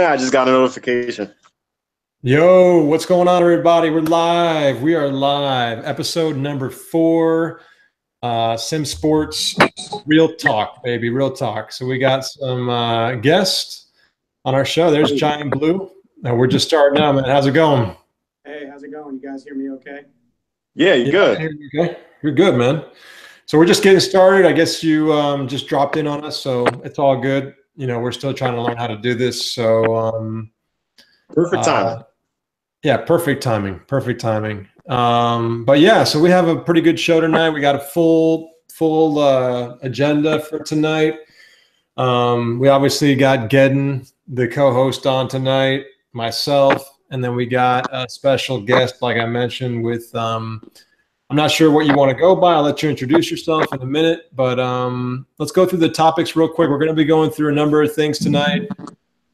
I just got a notification. Yo, what's going on, everybody? We're live. We are live. Episode number 4, Sim Sports, real talk, baby, real talk. So we got some guests on our show. There's Giant Blue. And we're just starting out, man. How's it going? Hey, how's it going? You guys hear me okay? Yeah, you're good. Okay. You're good, man. So we're just getting started. I guess you just dropped in on us, so it's all good. You know, we're still trying to learn how to do this. So Perfect timing. yeah, perfect timing. Perfect timing. But yeah, so we have a pretty good show tonight. We got a full agenda for tonight. We obviously got Gedden, the co-host, on tonight, myself, and then we got a special guest, like I mentioned, with I'm not sure what you want to go by. I'll let you introduce yourself in a minute, but let's go through the topics real quick. We're going to be going through a number of things tonight.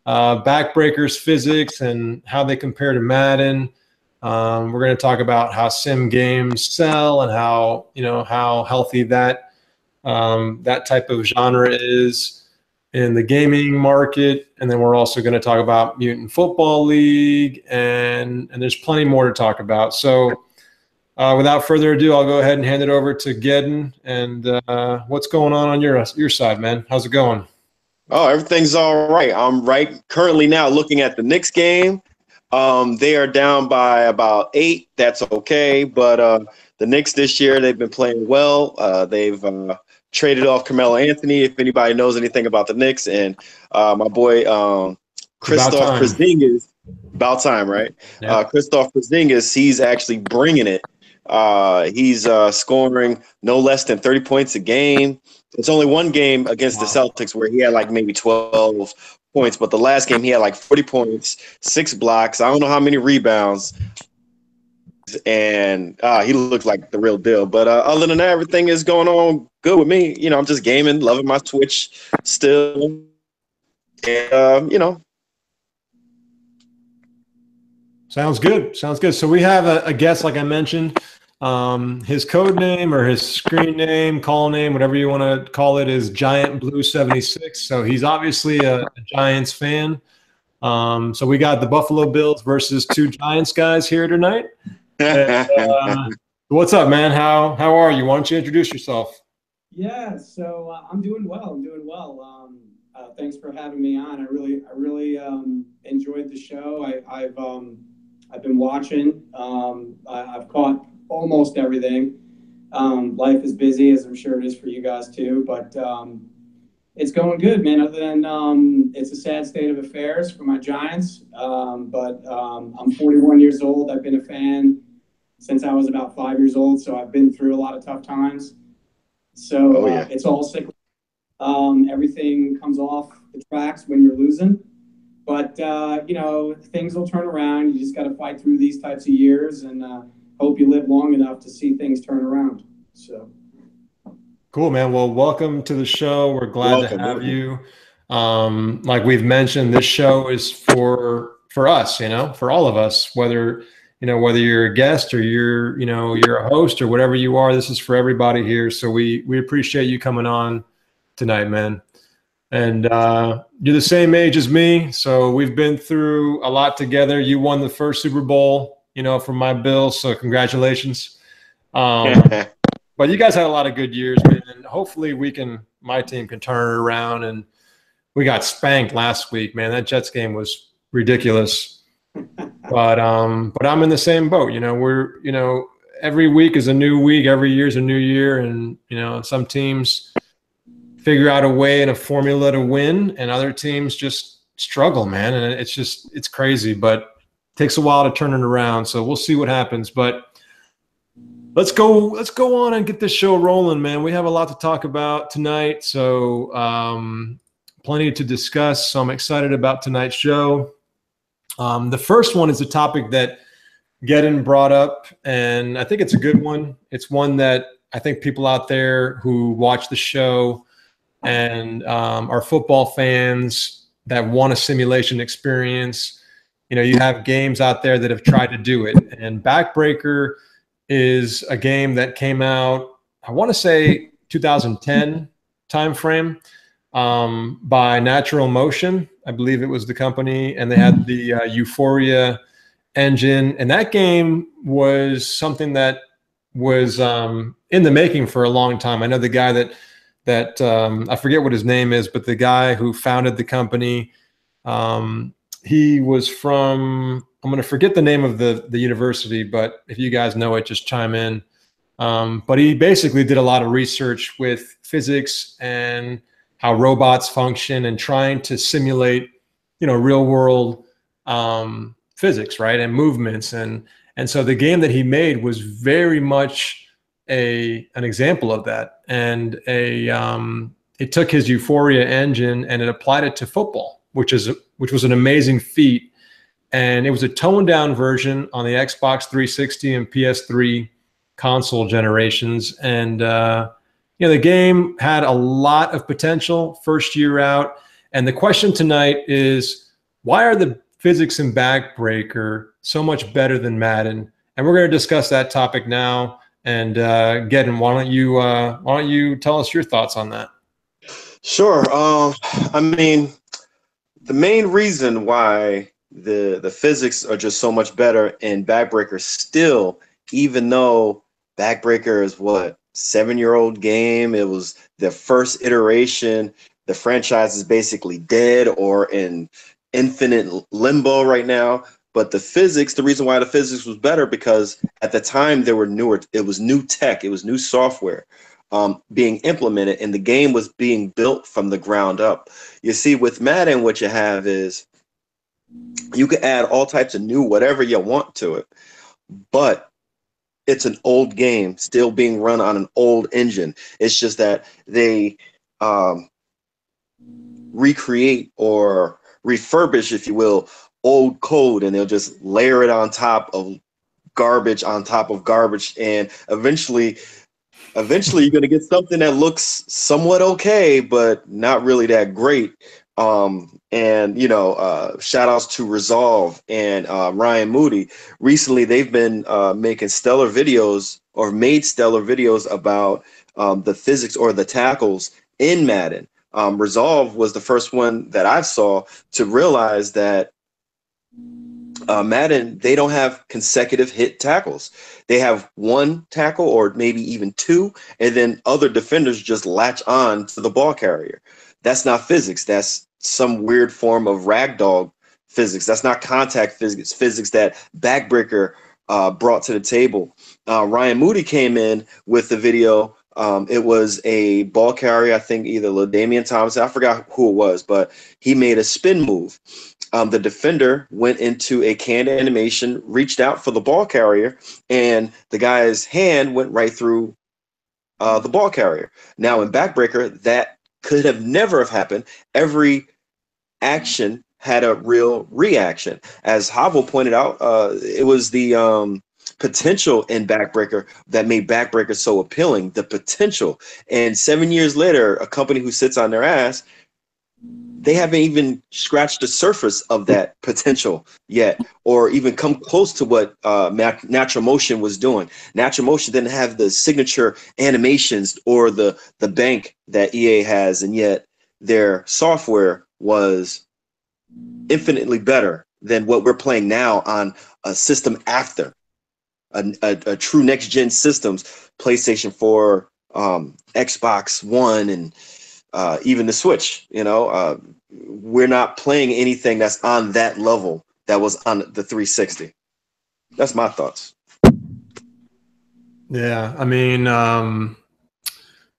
BackBreaker's physics and how they compare to Madden. We're going to talk about how sim games sell and how healthy that type of genre is in the gaming market. And then we're also going to talk about Mutant Football League, and there's plenty more to talk about. So without further ado, I'll go ahead and hand it over to Gedden. And what's going on your side, man? How's it going? Oh, everything's all right. I'm currently now looking at the Knicks game. They are down by about 8. That's okay. But the Knicks this year, they've been playing well. They've traded off Carmelo Anthony, if anybody knows anything about the Knicks. And my boy Kristaps Porzingis, about time, right? Yeah. Kristaps Porzingis, he's actually bringing it. He's scoring no less than 30 points a game. It's only one game against the Celtics where he had like maybe 12 points, but the last game he had like 40 points, 6 blocks. I don't know how many rebounds, and he looked like the real deal. But other than that, everything is going on good with me. You know, I'm just gaming, loving my Twitch still, and you know. Sounds good. Sounds good. So we have a guest, like I mentioned. His code name or his screen name, call name, whatever you want to call it, is Giant Blue 76. So he's obviously a Giants fan. So we got the Buffalo Bills versus 2 Giants guys here tonight. And, what's up, man? How are you? Why don't you introduce yourself? Yeah, so I'm doing well. I'm doing well. Thanks for having me on. I really enjoyed the show. I've been watching. I've caught almost everything. Life is busy, as I'm sure it is for you guys too, but it's going good, man. Other than it's a sad state of affairs for my Giants, but I'm 41 years old. I've been a fan since I was about 5 years old, so I've been through a lot of tough times. So it's all cyclical. Everything comes off the tracks when you're losing. But, you know, things will turn around. You just got to fight through these types of years and hope you live long enough to see things turn around. So cool, man. Well, welcome to the show. We're glad to have you. Like we've mentioned, this show is for us, you know, for all of us, whether you're a guest or you're a host or whatever you are. This is for everybody here. So we appreciate you coming on tonight, man. And you're the same age as me, so we've been through a lot together. You won the first Super Bowl, you know, from my Bills, so congratulations. But you guys had a lot of good years, man. And hopefully my team can turn it around. And we got spanked last week, man. That Jets game was ridiculous. But I'm in the same boat. You know, every week is a new week. Every year is a new year. And, you know, some teams figure out a way and a formula to win, and other teams just struggle, man. And it's crazy, but it takes a while to turn it around. So we'll see what happens. But let's go on and get this show rolling, man. We have a lot to talk about tonight. So plenty to discuss. So I'm excited about tonight's show. The first one is a topic that Gedden brought up, and I think it's a good one. It's one that I think people out there who watch the show and are football fans that want a simulation experience. You know, you have games out there that have tried to do it. And BackBreaker is a game that came out, I want to say 2010 timeframe, by Natural Motion. I believe it was the company, and they had the Euphoria engine, and that game was something that was in the making for a long time. I know the guy that I forget what his name is, but the guy who founded the company, he was from, I'm going to forget the name of the university, but if you guys know it, just chime in. But he basically did a lot of research with physics and how robots function and trying to simulate, real world physics, right, and movements, and so the game that he made was very much an example of that, and it took his Euphoria engine and it applied it to football, which was an amazing feat, and it was a toned down version on the Xbox 360 and PS3 console generations, and the game had a lot of potential first year out. And the question tonight is, why are the physics in Backbreaker so much better than Madden? And we're going to discuss that topic now. And Gedden, why don't you tell us your thoughts on that? Sure. I mean, the main reason why the physics are just so much better in Backbreaker still, even though Backbreaker is what, 7-year-old game, it was the first iteration. The franchise is basically dead or in infinite limbo right now. But the reason why the physics was better, because at the time it was new tech, it was new software being implemented, and the game was being built from the ground up. You see, with Madden, what you have is you can add all types of new whatever you want to it, but it's an old game still being run on an old engine. It's just that they recreate or refurbish, if you will, old code, and they'll just layer it on top of garbage, and eventually you're going to get something that looks somewhat okay, but not really that great. Shout outs to Resolve and Ryan Moody. Recently, they've been making stellar videos about the physics or the tackles in Madden. Resolve was the first one that I saw to realize that Madden, they don't have consecutive hit tackles. They have one tackle or maybe even two, and then other defenders just latch on to the ball carrier. That's not physics. That's some weird form of ragdoll physics. That's not contact physics that Backbreaker brought to the table. Ryan Moody came in with the video. It was a ball carrier, I think either LaDainian Thomas, I forgot who it was, but he made a spin move. The defender went into a canned animation, reached out for the ball carrier, and the guy's hand went right through the ball carrier. Now in Backbreaker, that could have never have happened. Every action had a real reaction. As Javo pointed out, it was the potential in Backbreaker that made Backbreaker so appealing, the potential. And 7 years later, a company who sits on their ass, they haven't even scratched the surface of that potential yet, or even come close to what Natural Motion was doing. Natural Motion didn't have the signature animations or the bank that EA has, and yet their software was infinitely better than what we're playing now on a system after a true next-gen systems, PlayStation 4, Xbox One, and even the Switch. We're not playing anything that's on that level that was on the 360. That's my thoughts. Yeah, I mean,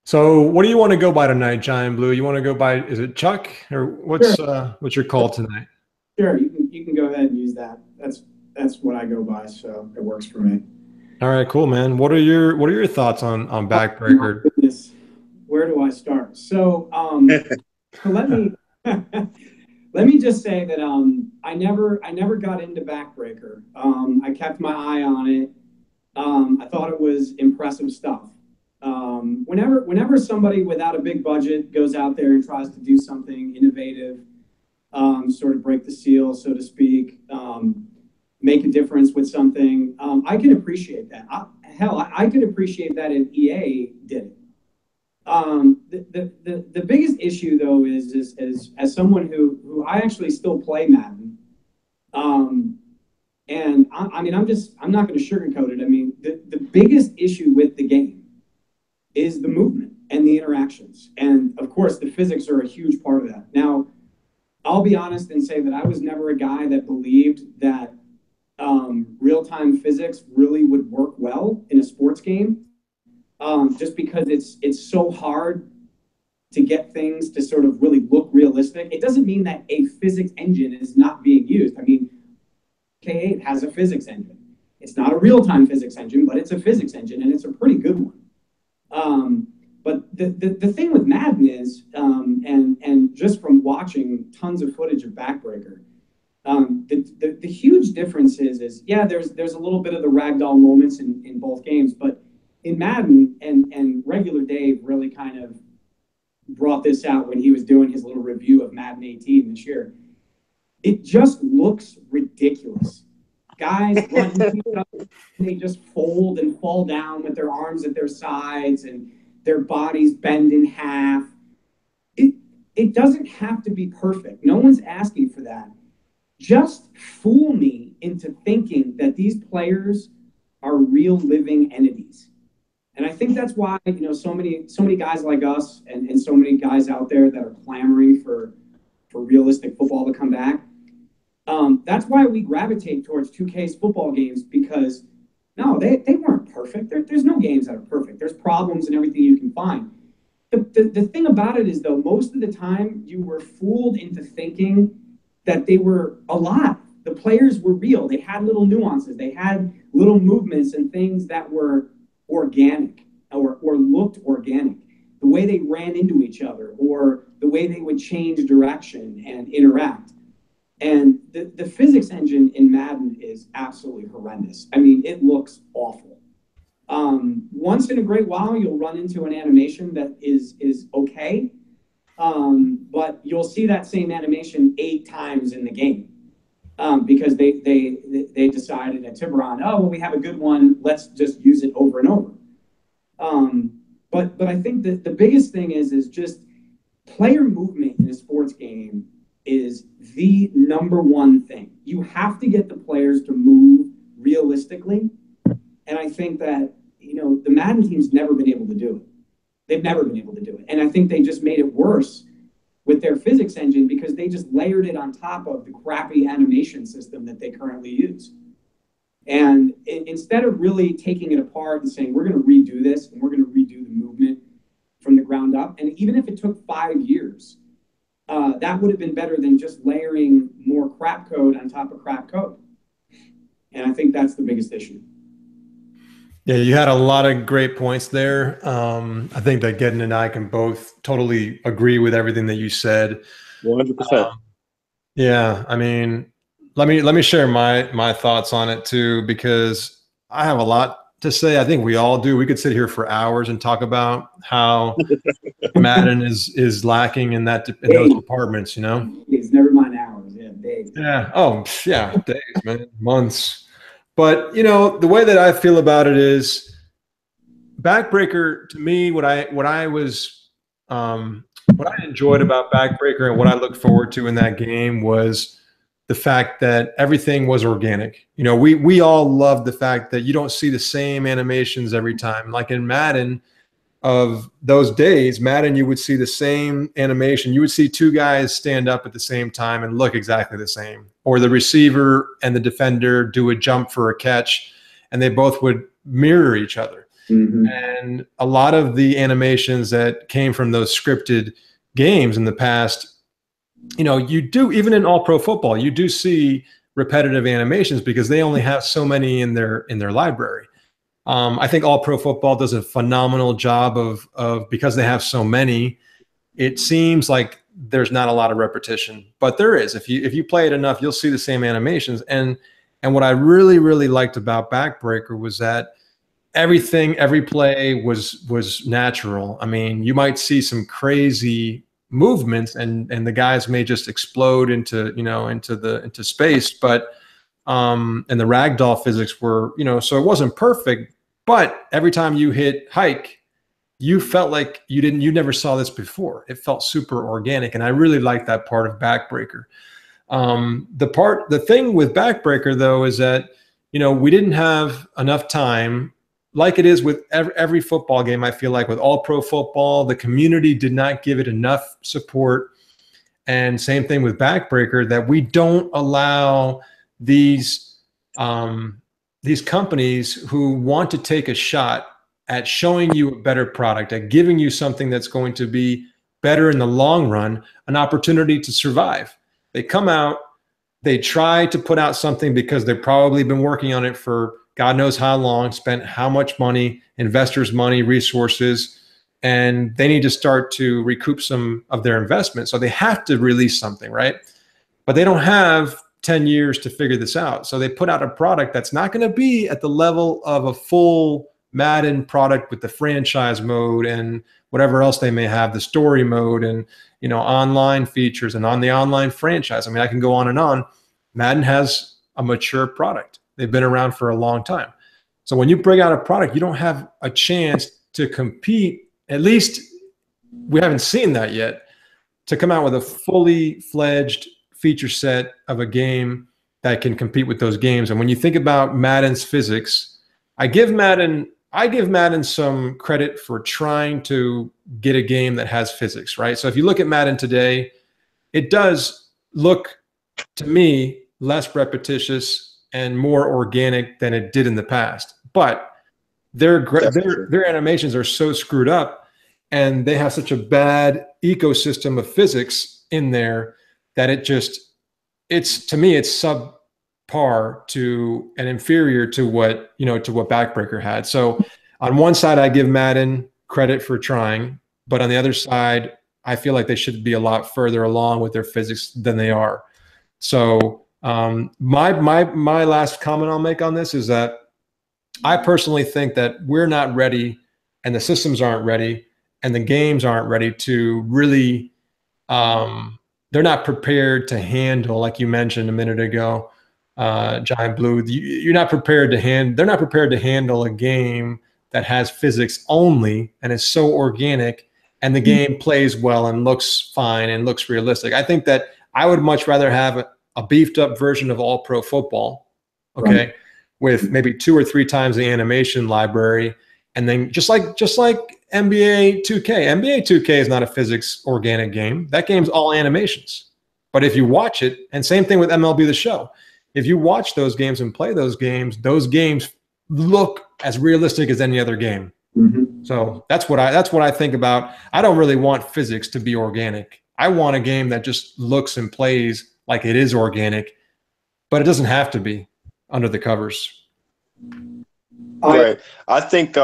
so what do you want to go by tonight, Giant Blue? You want to go by, is it Chuck, or what's your call tonight? Sure, you can go ahead and use that. That's what I go by, so it works for me. All right, cool, man. What are your thoughts on Backbreaker? Oh, goodness. Where do I start? So, so let me just say that I never got into Backbreaker. I kept my eye on it. I thought it was impressive stuff. Whenever somebody without a big budget goes out there and tries to do something innovative, sort of break the seal, so to speak, make a difference with something, I can appreciate that. I could appreciate that if EA did it. The biggest issue though is as someone who I actually still play Madden, and I mean I'm not going to sugarcoat it. I mean the biggest issue with the game is the movement and the interactions, and of course the physics are a huge part of that. Now, I'll be honest and say that I was never a guy that believed that real-time physics really would work well in a sports game, just because it's so hard to get things to sort of really look realistic. It doesn't mean that a physics engine is not being used. I mean, K8 has a physics engine. It's not a real-time physics engine, but it's a physics engine, and it's a pretty good one. But the thing with Madden is, and just from watching tons of footage of BackBreaker, the huge difference is yeah, there's a little bit of the ragdoll moments in both games, but in Madden, and regular Dave really kind of brought this out when he was doing his little review of Madden 18 this year. It just looks ridiculous. Guys run into each other, and they just fold and fall down with their arms at their sides and their bodies bend in half. It doesn't have to be perfect. No one's asking for that. Just fool me into thinking that these players are real living entities. And I think that's why, so many guys like us and so many guys out there that are clamoring for realistic football to come back. That's why we gravitate towards 2K's football games, because no, they weren't perfect. There's no games that are perfect. There's problems in everything you can find. The thing about it is, though, most of the time you were fooled into thinking that they were alive. The players were real. They had little nuances. They had little movements and things that were organic or looked organic. The way they ran into each other, or the way they would change direction and interact. And the physics engine in Madden is absolutely horrendous. I mean, it looks awful. Once in a great while, you'll run into an animation that is okay, but you'll see that same animation 8 times in the game, because they decided at Tiburon, oh, well, we have a good one, let's just use it over and over. But I think that the biggest thing is just player movement in a sports game is the number one thing. You have to get the players to move realistically. And I think that, the Madden team's never been able to do it. They've never been able to do it. And I think they just made it worse with their physics engine, because they just layered it on top of the crappy animation system that they currently use. And instead of really taking it apart and saying, we're going to redo this and we're going to redo the movement from the ground up, and even if it took 5 years, that would have been better than just layering more crap code on top of crap code. And I think that's the biggest issue. Yeah, you had a lot of great points there. I think that Gedden and I can both totally agree with everything that you said. 100%. Yeah, I mean, let me share my thoughts on it too, because I have a lot to say. I think we all do. We could sit here for hours and talk about how Madden is lacking in those departments. It's never mind hours. Yeah, days. Yeah. Oh, yeah, days, man, months. But the way that I feel about it is, BackBreaker, to me, what I enjoyed about BackBreaker and what I looked forward to in that game was the fact that everything was organic. We all love the fact that you don't see the same animations every time. Like in Madden of those days, you would see the same animation. You would see 2 guys stand up at the same time and look exactly the same. Or the receiver and the defender do a jump for a catch, and they both would mirror each other. Mm-hmm. And a lot of the animations that came from those scripted games in the past, you do, even in all pro football, you do see repetitive animations because they only have so many in their library. I think all pro football does a phenomenal job of because they have so many, it seems like there's not a lot of repetition, but there is. If you play it enough, you'll see the same animations. And what I really, really liked about BackBreaker was that every play was natural. I mean, you might see some crazy movements and the guys may just explode into space, but and the ragdoll physics were, so it wasn't perfect, but every time you hit hike, you felt like you never saw this before. It felt super organic, and I really like that part of Backbreaker. The thing with Backbreaker though is that, you know, we didn't have enough time, like it is with every football game. I feel like with all pro football, the community did not give it enough support. And same thing with Backbreaker, that we don't allow these companies who want to take a shot at showing you a better product, at giving you something that's going to be better in the long run, an opportunity to survive. They come out, they try to put out something because they've probably been working on it for God knows how long, spent how much money, investors' money, resources, and they need to start to recoup some of their investment. So they have to release something, right? But they don't have 10 years to figure this out. So they put out a product that's not going to be at the level of a full Madden product with the franchise mode and whatever else they may have, the story mode and, you know, online features and on the online franchise. I mean, I can go on and on. Madden has a mature product. They've been around for a long time. So when you bring out a product, you don't have a chance to compete. At least we haven't seen that yet, to come out with a fully fledged feature set of a game that can compete with those games. And when you think about Madden's physics, I give Madden some credit for trying to get a game that has physics, right? So if you look at Madden today, it does look, to me, less repetitious and more organic than it did in the past. But their animations are so screwed up, and they have such a bad ecosystem of physics in there that to me, it's subpar to and inferior to what Backbreaker had. So on one side, I give Madden credit for trying, but on the other side, I feel like they should be a lot further along with their physics than they are. So my last comment I'll make on this is that I personally think that we're not ready, and the systems aren't ready, and the games aren't ready to really, they're not prepared to handle, like you mentioned a minute ago, Giant Blue, they're not prepared to handle a game that has physics only and is so organic, and the game plays well and looks fine and looks realistic. I think that I would much rather have a beefed up version of All Pro Football, okay, right, with maybe 2 or 3 times the animation library. And then just like NBA 2K. NBA 2K is not a physics organic game. That game's all animations. But if you watch it, and same thing with MLB The Show, if you watch those games and play those games look as realistic as any other game. Mm-hmm. So that's what I think about. I don't really want physics to be organic. I want a game that just looks and plays like it is organic, but it doesn't have to be under the covers. Right. I think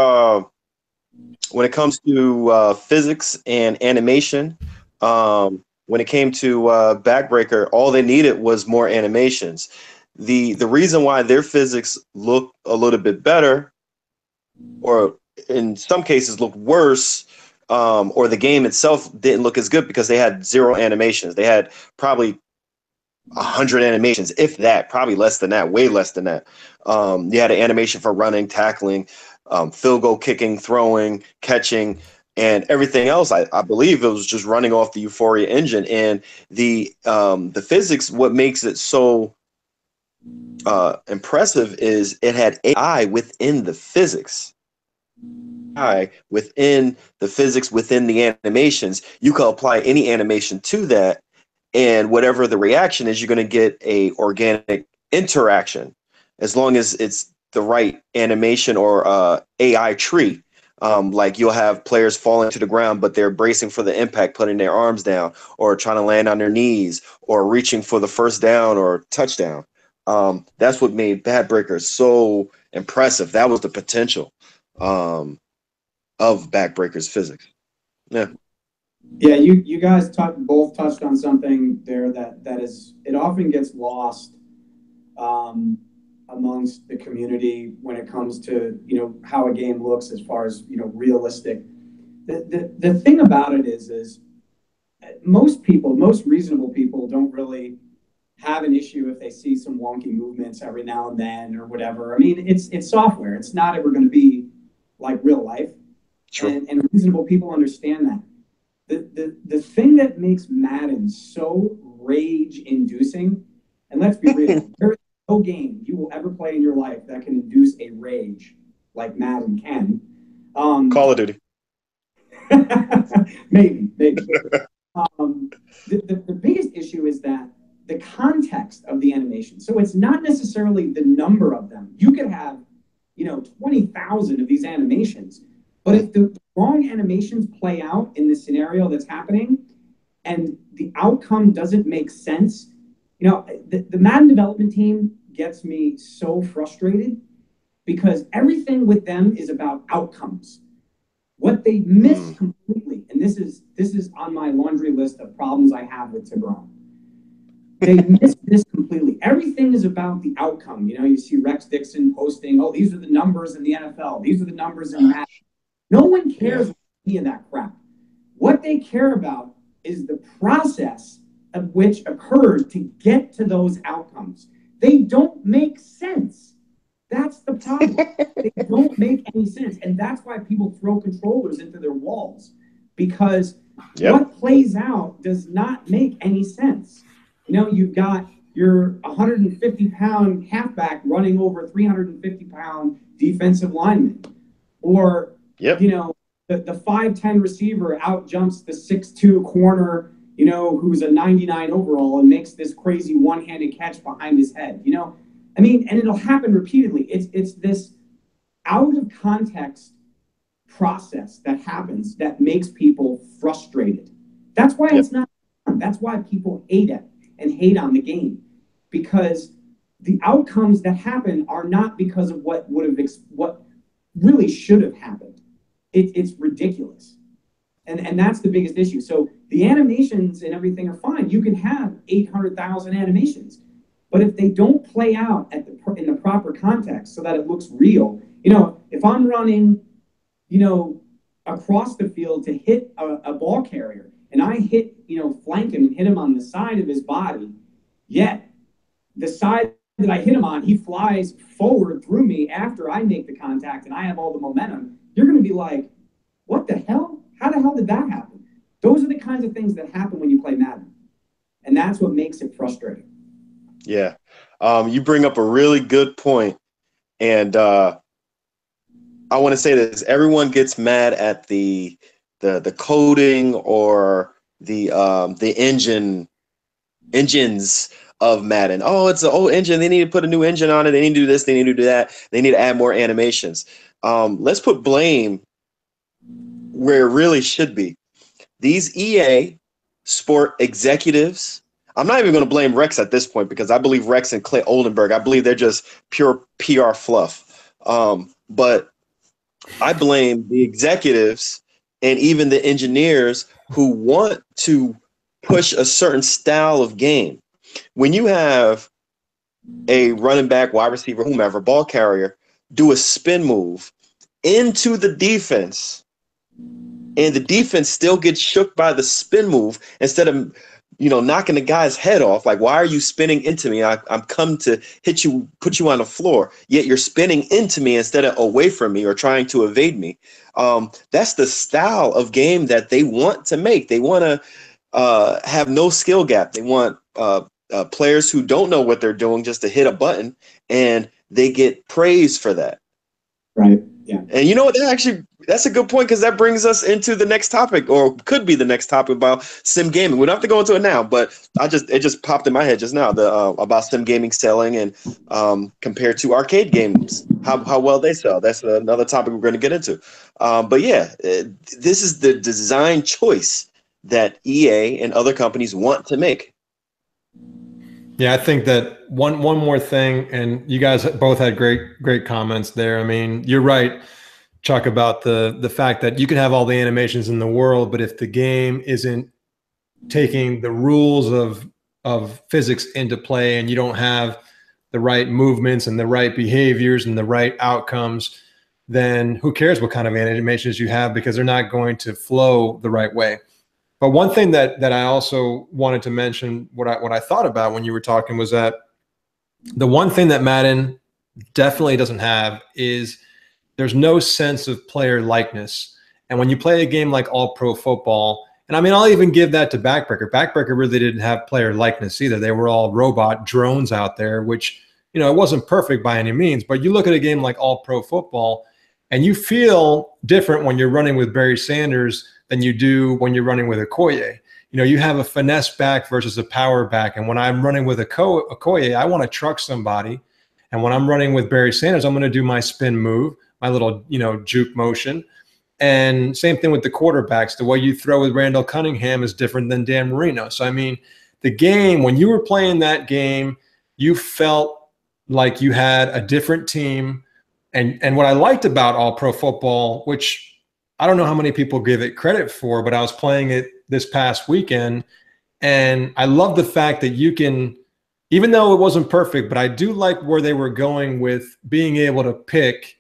when it comes to physics and animation, when it came to Backbreaker, all they needed was more animations. The reason why their physics look a little bit better, or in some cases look worse, or the game itself didn't look as good, because they had 0 animations. They had probably 100 animations, if that, probably less than that, way less than that. You had an animation for running, tackling, field goal kicking, throwing, catching, and everything else. I believe it was just running off the Euphoria engine. And the physics, what makes it so impressive is it had AI within the physics. Within the physics, within the animations, you can apply any animation to that, and whatever the reaction is, you're going to get a organic interaction, as long as it's the right animation or AI tree. Like you'll have players falling to the ground, but they're bracing for the impact, putting their arms down, or trying to land on their knees, or reaching for the first down or touchdown. That's what made Backbreaker so impressive. That was the potential of Backbreaker's physics. Yeah. Yeah, you guys both touched on something there that is, it often gets lost amongst the community when it comes to, you know, how a game looks as far as, you know, realistic. The thing about it is most reasonable people don't really have an issue if they see some wonky movements every now and then or whatever. I mean, it's software. It's not ever going to be like real life. and reasonable people understand that. The thing that makes Madden so rage-inducing, and let's be real, there is no game you will ever play in your life that can induce a rage like Madden can. Call of Duty. maybe. The biggest issue is that the context of the animation. So it's not necessarily the number of them. You could have, 20,000 of these animations, but if the wrong animations play out in the scenario that's happening and the outcome doesn't make sense, the Madden development team gets me so frustrated because everything with them is about outcomes. What they miss completely, and this is on my laundry list of problems I have with Tiburon. They miss this completely. Everything is about the outcome. You see Rex Dixon posting, "Oh, these are the numbers in the NFL. These are the numbers in Madden." No one cares about any of that crap. What they care about is the process of which occurred to get to those outcomes. They don't make sense. That's the problem. They don't make any sense. And that's why people throw controllers into their walls, because what plays out does not make any sense. You've got your 150-pound halfback running over 350-pound defensive lineman. Or, the 5'10" receiver out jumps the 6'2" corner, who's a 99 overall and makes this crazy one-handed catch behind his head. And it'll happen repeatedly. It's this out of context process that happens that makes people frustrated. That's why it's not fun. That's why people hate it and hate on the game, because the outcomes that happen are not because of what really should have happened. It's ridiculous. And that's the biggest issue. So the animations and everything are fine. You can have 800,000 animations. But if they don't play out in the proper context so that it looks real, if I'm running, across the field to hit a ball carrier and I hit, flank him and hit him on the side of his body, yet the side that I hit him on, he flies forward through me after I make the contact and I have all the momentum, you're going to be like, what the hell? How the hell did that happen? Those are the kinds of things that happen when you play Madden. And that's what makes it frustrating. Yeah. You bring up a really good point. And I want to say this. Everyone gets mad at the coding or the engines of Madden. Oh, it's an old engine. They need to put a new engine on it. They need to do this. They need to do that. They need to add more animations. Let's put blame where it really should be. These EA sport executives, I'm not even going to blame Rex at this point because I believe Rex and Clay Oldenburg, I believe they're just pure PR fluff. But I blame the executives and even the engineers who want to push a certain style of game. When you have a running back, wide receiver, whomever, ball carrier, do a spin move into the defense, and the defense still gets shook by the spin move instead of knocking the guy's head off. Like, why are you spinning into me? I'm come to hit you, put you on the floor, yet you're spinning into me instead of away from me or trying to evade me. That's the style of game that they want to make. They want to have no skill gap. They want players who don't know what they're doing just to hit a button, and they get praise for that. Right. Yeah. And you know what? That's a good point, because that brings us into the next topic, or could be the next topic, about sim gaming. We don't have to go into it now, but it just popped in my head just now about sim gaming selling and compared to arcade games, how well they sell. That's another topic we're going to get into. But yeah, this is the design choice that EA and other companies want to make. Yeah, I think that one more thing, and you guys both had great comments there. I mean, you're right, Chuck, about the fact that you can have all the animations in the world, but if the game isn't taking the rules of physics into play, and you don't have the right movements and the right behaviors and the right outcomes, then who cares what kind of animations you have, because they're not going to flow the right way. But one thing that I also wanted to mention, what I thought about when you were talking, was that the one thing that Madden definitely doesn't have is there's no sense of player likeness. And when you play a game like All Pro Football, and I mean, I'll even give that to BackBreaker. BackBreaker really didn't have player likeness either. They were all robot drones out there, which, you know, it wasn't perfect by any means. But you look at a game like All Pro Football, and you feel different when you're running with Barry Sanders than you do when you're running with Okoye. You know, you have a finesse back versus a power back. And when I'm running with Okoye, I want to truck somebody. And when I'm running with Barry Sanders, I'm going to do my spin move, my little, you know, juke motion. And same thing with the quarterbacks. The way you throw with Randall Cunningham is different than Dan Marino. So, I mean, the game, when you were playing that game, you felt like you had a different team. And what I liked about All Pro Football, which I don't know how many people give it credit for, but I was playing it this past weekend, and I love the fact that you can, even though it wasn't perfect, but I do like where they were going with being able to pick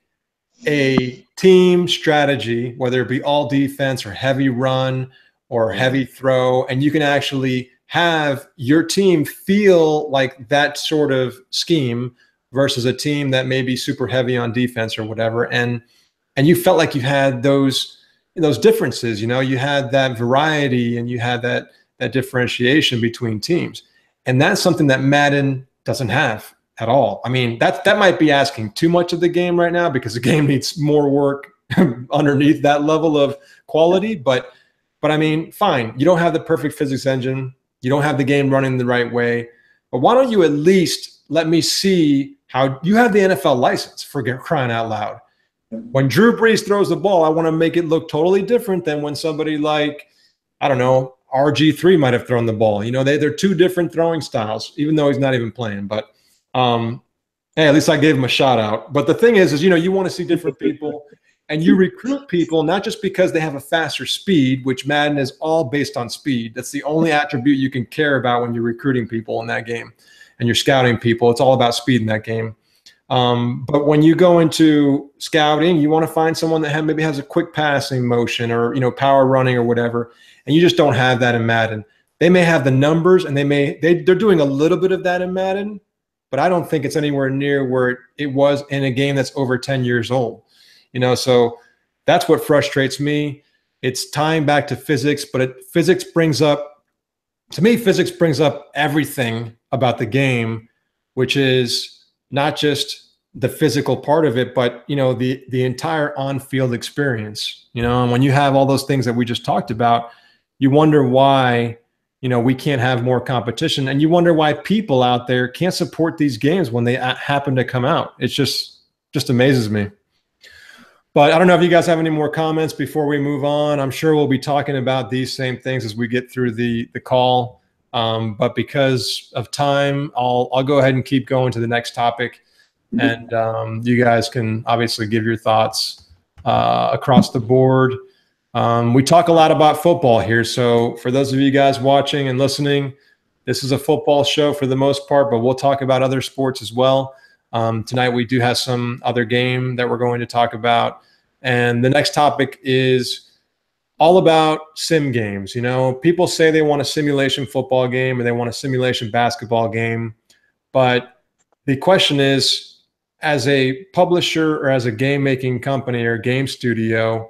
a team strategy, whether it be all defense or heavy run or heavy throw, and you can actually have your team feel like that sort of scheme versus a team that may be super heavy on defense or whatever. And you felt like you had those differences, you know, you had that variety and you had that differentiation between teams. And that's something that Madden doesn't have at all. I mean, that might be asking too much of the game right now, because the game needs more work underneath that level of quality. But I mean, fine. You don't have the perfect physics engine. You don't have the game running the right way. But why don't you at least let me see how you have the NFL license, for crying out loud. When Drew Brees throws the ball, I want to make it look totally different than when somebody like, I don't know, RG3 might have thrown the ball. You know, they're two different throwing styles, even though he's not even playing. But hey, at least I gave him a shout out. But the thing is, you know, you want to see different people, and you recruit people not just because they have a faster speed, which Madden is all based on speed. That's the only attribute you can care about when you're recruiting people in that game and you're scouting people. It's all about speed in that game. But when you go into scouting, you want to find someone that maybe has a quick passing motion or, you know, power running or whatever. And you just don't have that in Madden. They may have the numbers, and they're doing a little bit of that in Madden, but I don't think it's anywhere near where it was in a game that's over 10 years old. You know, so that's what frustrates me. It's tying back to physics, but physics brings up everything about the game, which is not just the physical part of it, but, you know, the entire on-field experience, you know. And when you have all those things that we just talked about, you wonder why, you know, we can't have more competition, and you wonder why people out there can't support these games when they happen to come out. It's just amazes me. But I don't know if you guys have any more comments before we move on. I'm sure we'll be talking about these same things as we get through the call. But because of time, I'll go ahead and keep going to the next topic. And you guys can obviously give your thoughts across the board. We talk a lot about football here. So for those of you guys watching and listening, this is a football show for the most part, but we'll talk about other sports as well. Tonight we do have some other game that we're going to talk about. And the next topic is all about sim games. You know, people say they want a simulation football game or they want a simulation basketball game. But the question is, as a publisher or as a game-making company or game studio,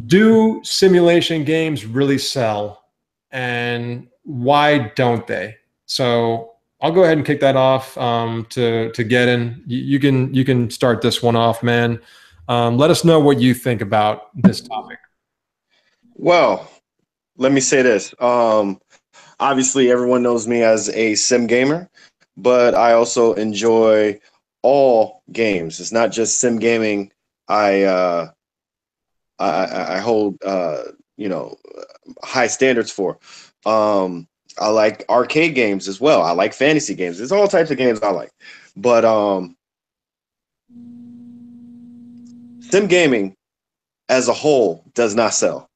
do simulation games really sell? And why don't they? So I'll go ahead and kick that off to Gedden. You can start this one off, man. Let us know what you think about this topic. Well, let me say this. Obviously, everyone knows me as a sim gamer, but I also enjoy all games. It's not just sim gaming. I hold you know, high standards for. I like arcade games as well. I like fantasy games. There's all types of games I like. But sim gaming as a whole does not sell.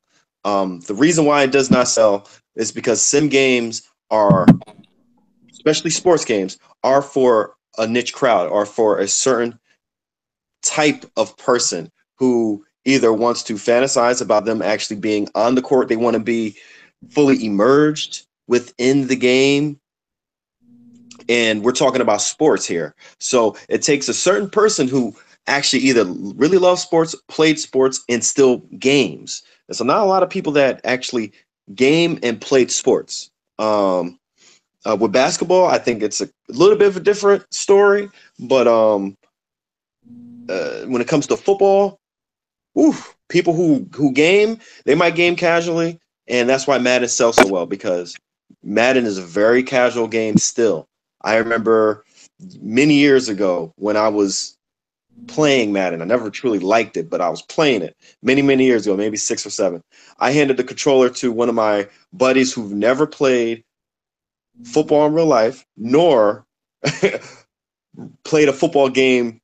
The reason why it does not sell is because sim games are, especially sports games, are for a niche crowd or for a certain type of person who either wants to fantasize about them actually being on the court. They want to be fully immersed within the game. And we're talking about sports here. So it takes a certain person who actually either really love sports, played sports, and still games. And so not a lot of people that actually game and played sports. With basketball, I think it's a little bit of a different story, but when it comes to football, people who game, they might game casually, and that's why Madden sells so well, because Madden is a very casual game still. I remember many years ago when I was playing Madden. I never truly liked it, but I was playing it many years ago, maybe 6 or 7. I handed the controller to one of my buddies who've never played football in real life, nor played a football game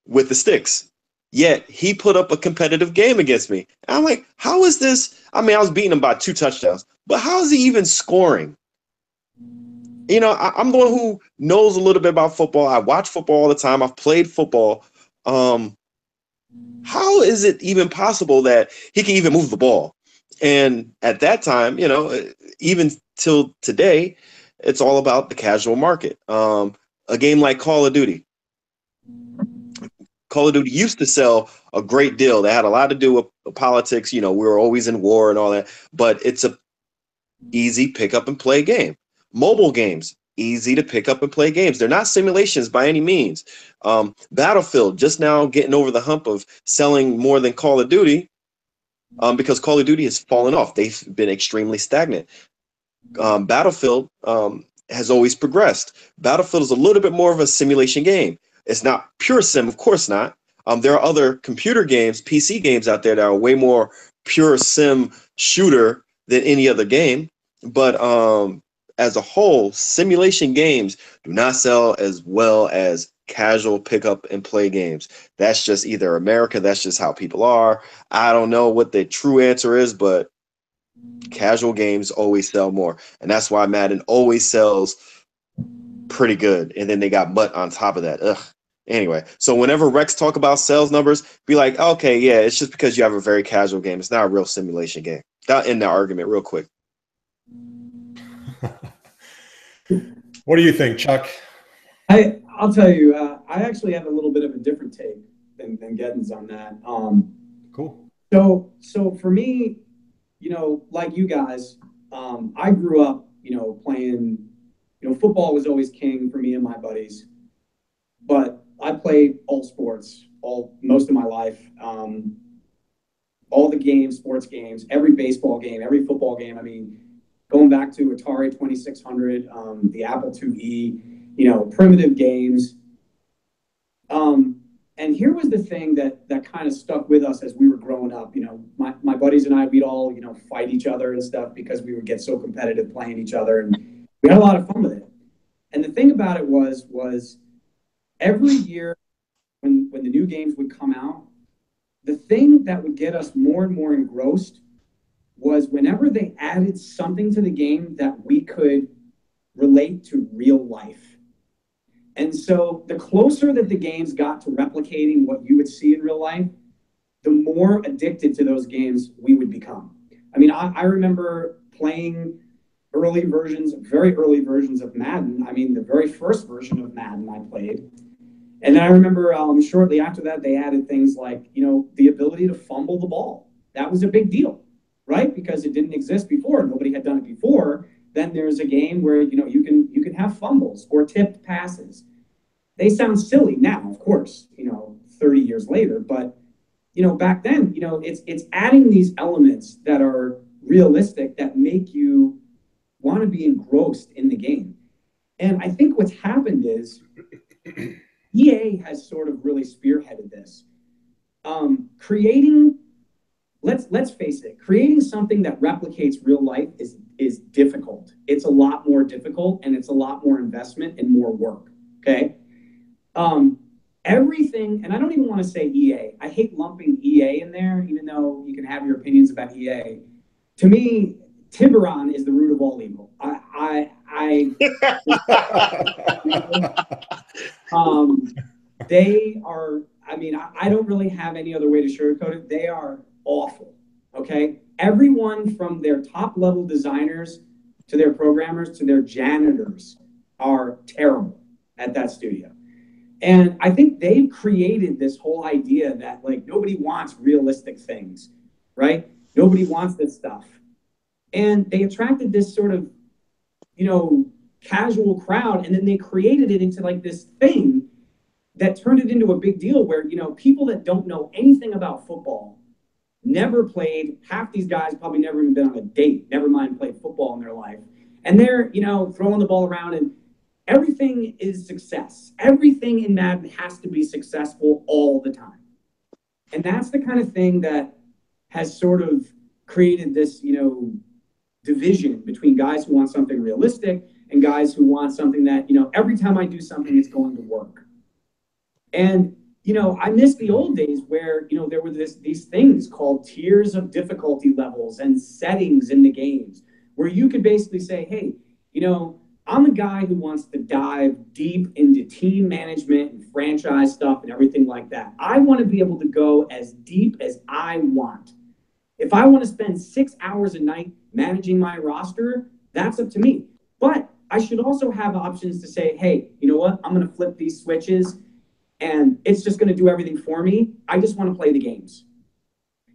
with the sticks. Yet he put up a competitive game against me. And I'm like, how is this? I mean, I was beating him by 2 touchdowns, but how is he even scoring? You know, I'm the one who knows a little bit about football. I watch football all the time. I've played football. How is it even possible that he can even move the ball? And at that time, you know, even till today, it's all about the casual market. A game like Call of Duty. Call of Duty used to sell a great deal. They had a lot to do with politics. You know, we were always in war and all that, but it's a easy pick up and play game. Mobile games, easy to pick up and play games. They're not simulations by any means. Battlefield just now getting over the hump of selling more than Call of Duty, because Call of Duty has fallen off. They've been extremely stagnant. Battlefield has always progressed. Battlefield is a little bit more of a simulation game. It's not pure sim, of course not. There are other computer games, PC games out there that are way more pure sim shooter than any other game. But as a whole, simulation games do not sell as well as casual pick up and play games. That's just either America, that's just how people are. I don't know what the true answer is, but casual games always sell more. And that's why Madden always sells pretty good. And then they got Mutt on top of that. Ugh. Anyway, so whenever Rex talk about sales numbers, be like, okay, yeah, it's just because you have a very casual game. It's not a real simulation game. That'll end the argument real quick. What do you think, Chuck? I'll tell you, I actually have a little bit of a different take than Gedden's on that. Cool. So for me, you know, like you guys, I grew up, you know, playing, you know, football was always king for me and my buddies, but I played all sports, most of my life, all the games, sports games, every baseball game, every football game. I mean, going back to Atari 2600, the Apple IIe, you know, primitive games. And here was the thing that kind of stuck with us as we were growing up. You know, my buddies and I, we'd all, you know, fight each other and stuff because we would get so competitive playing each other, and we had a lot of fun with it. And the thing about it was every year when the new games would come out, the thing that would get us more and more engrossed was whenever they added something to the game that we could relate to real life. And so the closer that the games got to replicating what you would see in real life, the more addicted to those games we would become. I mean, I remember playing very early versions of Madden. I mean, the very first version of Madden I played. And then I remember shortly after that, they added things like, you know, the ability to fumble the ball. That was a big deal, right? Because it didn't exist before. Nobody had done it before. Then there's a game where, you know, you can have fumbles or tipped passes. They sound silly now, of course, you know, 30 years later. But, you know, back then, you know, it's adding these elements that are realistic that make you want to be engrossed in the game. And I think what's happened is EA has sort of really spearheaded this. Creating, let's face it, creating something that replicates real life is difficult. It's a lot more difficult, and it's a lot more investment and more work, okay? Everything, and I don't even want to say EA. I hate lumping EA in there, even though you can have your opinions about EA. To me, Tiburon is the root of all evil. They are, I mean, I don't really have any other way to sugarcoat it. They are awful, okay? Everyone from their top level designers to their programmers to their janitors are terrible at that studio. And I think they've created this whole idea that like nobody wants realistic things, right? Nobody wants this stuff. And they attracted this sort of, casual crowd, and then they created it into like this thing that turned it into a big deal where, people that don't know anything about football, never played, half these guys probably never even been on a date, never mind played football in their life. And they're, throwing the ball around, and everything is success. Everything in Madden has to be successful all the time. And that's the kind of thing that has sort of created this, division between guys who want something realistic and guys who want something that, every time I do something, it's going to work. And, I miss the old days where, there were these things called tiers of difficulty levels and settings in the games where you could basically say, hey, I'm a guy who wants to dive deep into team management and franchise stuff and everything like that. I want to be able to go as deep as I want. If I want to spend 6 hours a night managing my roster, that's up to me. But I should also have options to say, hey, you know what? I'm going to flip these switches and it's just going to do everything for me. I just want to play the games.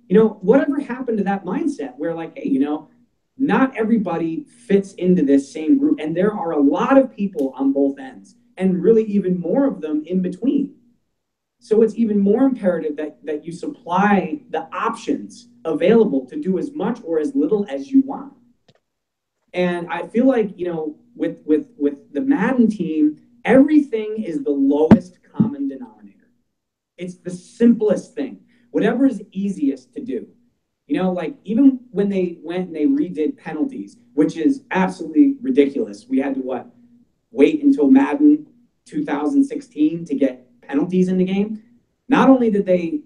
Whatever happened to that mindset where like, hey, not everybody fits into this same group. And there are a lot of people on both ends and really even more of them in between. So it's even more imperative that you supply the options available to do as much or as little as you want. And I feel like, with the Madden team, everything is the lowest common denominator. It's the simplest thing, whatever is easiest to do. Like even when they went and they redid penalties, which is absolutely ridiculous. We had to wait until Madden 2016 to get penalties in the game. Not only did they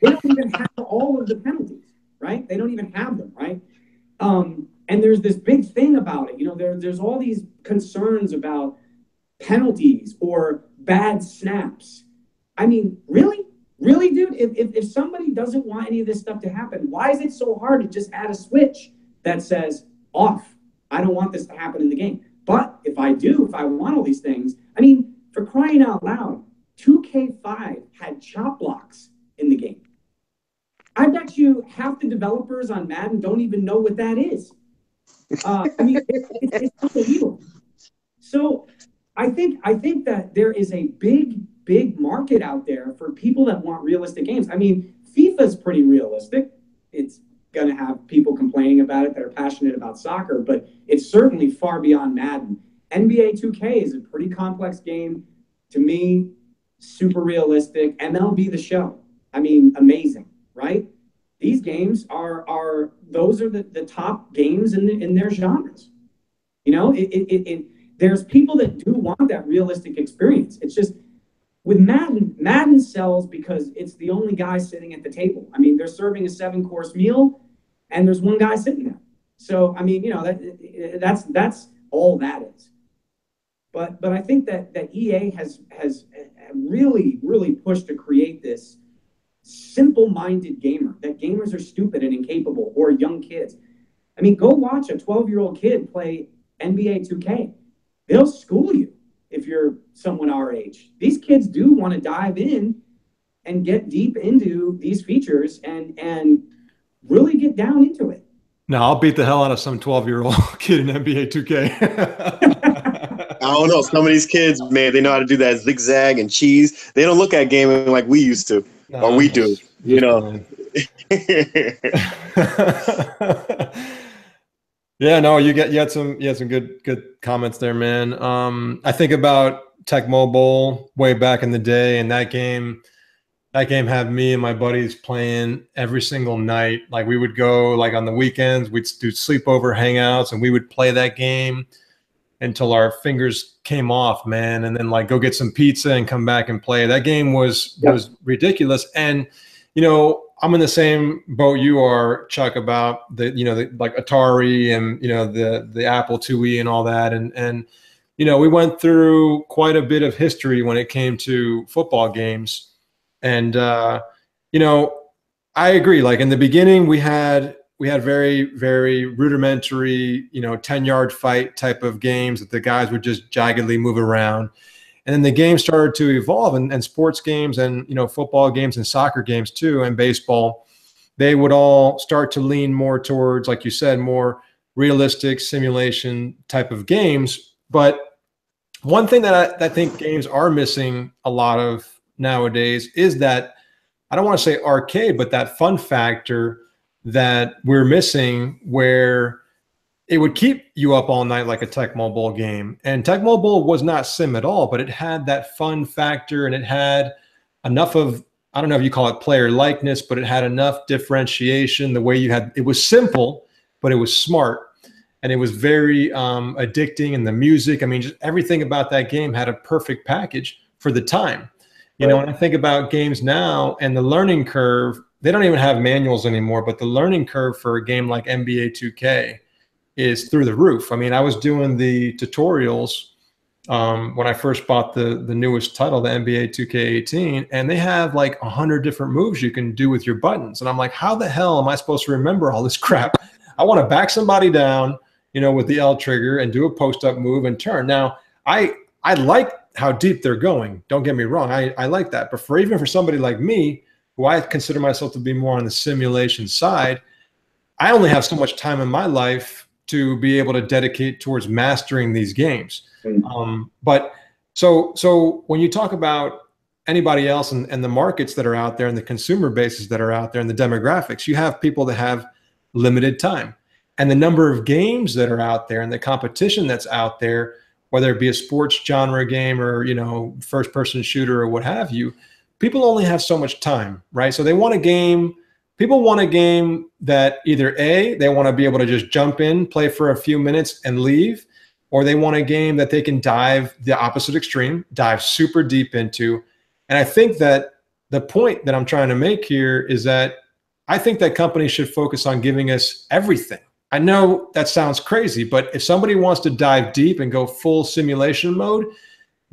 don't even have all of the penalties, right? They don't even have them, right? And there's this big thing about it. There's all these concerns about penalties or bad snaps. I mean, really? Really, dude? If somebody doesn't want any of this stuff to happen, why is it so hard to just add a switch that says off? I don't want this to happen in the game. But if I want all these things, I mean, for crying out loud, 2K5 had chop blocks in the game. I bet you half the developers on Madden don't even know what that is. It's unbelievable. So I think that there is a big market out there for people that want realistic games. I mean, FIFA's pretty realistic. It's going to have people complaining about it that are passionate about soccer, but it's certainly far beyond Madden. NBA 2K is a pretty complex game. To me, super realistic. MLB The Show. I mean, amazing, right? These games are the top games in their genres. There's people that do want that realistic experience. It's just with Madden sells because it's the only guy sitting at the table. I mean, they're serving a 7-course meal and there's one guy sitting there. So, I mean, that's all that is. But I think that EA has really, really pushed to create this simple-minded gamer, that gamers are stupid and incapable, or young kids. I mean, go watch a 12-year-old kid play NBA 2K. They'll school you if you're someone our age. These kids do want to dive in and get deep into these features and really get down into it. No, I'll beat the hell out of some 12-year-old kid in NBA 2K. I don't know. Some of these kids, man, they know how to do that zigzag and cheese. They don't look at gaming like we used to, or we do. Yeah, no, you had some good comments there, man. I think about Tecmo Bowl way back in the day, and that game had me and my buddies playing every single night. Like we would go like on the weekends, we'd do sleepover hangouts, and we would play that game until our fingers came off, man, and then like go get some pizza and come back and play. That game was ridiculous. And I'm in the same boat you are, Chuck, about the like Atari and the Apple IIe and all that. And we went through quite a bit of history when it came to football games. And I agree. Like in the beginning, we had very, very rudimentary, 10-yard fight type of games that the guys would just jaggedly move around. And then the game started to evolve, and sports games and, you know, football games and soccer games too, and baseball, they would all start to lean more towards, like you said, more realistic simulation type of games. But one thing that I think games are missing a lot of nowadays is that, I don't want to say arcade, but that fun factor that we're missing, where it would keep you up all night like a Tecmo Bowl game. And Tecmo Bowl was not sim at all, but it had that fun factor, and it had enough of, I don't know if you call it player likeness, but it had enough differentiation. The way you had, it was simple, but it was smart, and it was very addicting. And the music, I mean, just everything about that game had a perfect package for the time. You know, when I think about games now and the learning curve, they don't even have manuals anymore, but the learning curve for a game like NBA 2K is through the roof. I mean, I was doing the tutorials when I first bought the newest title, the NBA 2K18, and they have like 100 different moves you can do with your buttons. And I'm like, how the hell am I supposed to remember all this crap? I want to back somebody down, you know, with the L trigger and do a post-up move and turn. Now, I like how deep they're going. Don't get me wrong. I like that. But even for somebody like me, who I consider myself to be more on the simulation side, I only have so much time in my life to be able to dedicate towards mastering these games. But so when you talk about anybody else and the markets that are out there and the consumer bases that are out there and the demographics, you have people that have limited time, and the number of games that are out there and the competition that's out there, whether it be a sports genre game or, you know, first person shooter or what have you, people only have so much time, right? So they want a game. People want a game that either A, they want to be able to just jump in, play for a few minutes and leave, or they want a game that they can dive the opposite extreme, dive super deep into. And I think that the point that I'm trying to make here is that I think that companies should focus on giving us everything. I know that sounds crazy, but if somebody wants to dive deep and go full simulation mode,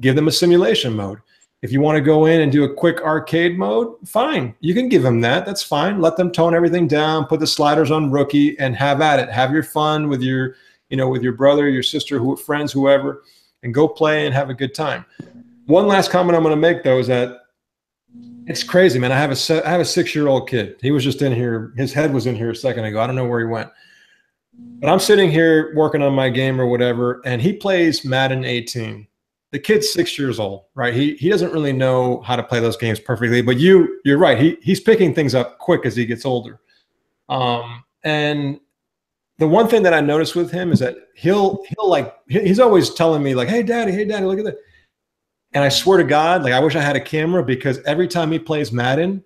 give them a simulation mode. If you want to go in and do a quick arcade mode, fine. You can give them that. That's fine. Let them tone everything down, put the sliders on rookie, and have at it. Have your fun with your, you know, with your brother, your sister, friends, whoever, and go play and have a good time. One last comment I'm going to make, though, is that it's crazy, man. I have a 6-year-old kid. He was just in here. His head was in here a second ago. I don't know where he went. But I'm sitting here working on my game or whatever, and he plays Madden 18. The kid's 6 years old, right? He doesn't really know how to play those games perfectly, but you're right. He's picking things up quick as he gets older. And the one thing that I noticed with him is that he's always telling me like, hey daddy, look at that. And I swear to God, like I wish I had a camera, because every time he plays Madden,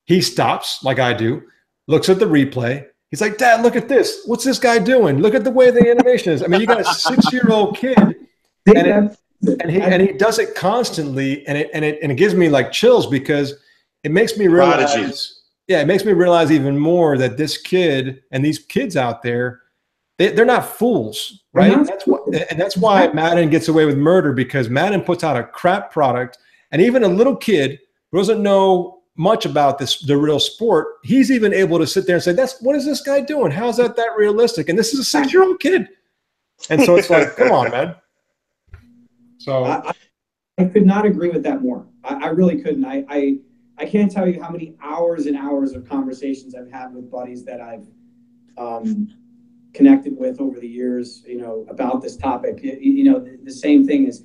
he stops like I do, looks at the replay. He's like, Dad, look at this. What's this guy doing? Look at the way the animation is. I mean, you got a 6-year-old kid, and he does it constantly, and it gives me like chills, because it makes me realize. Prodigy. Yeah, it makes me realize even more that this kid and these kids out there, they're not fools, right? That's why Madden gets away with murder, because Madden puts out a crap product, and even a little kid who doesn't know much about the real sport, he's even able to sit there and say, what is this guy doing? How's that realistic? And this is a 6-year-old kid. And so it's like, come on, man. So I could not agree with that more. I really couldn't. I can't tell you how many hours and hours of conversations I've had with buddies that I've connected with over the years, you know, about this topic. You know, the same thing is,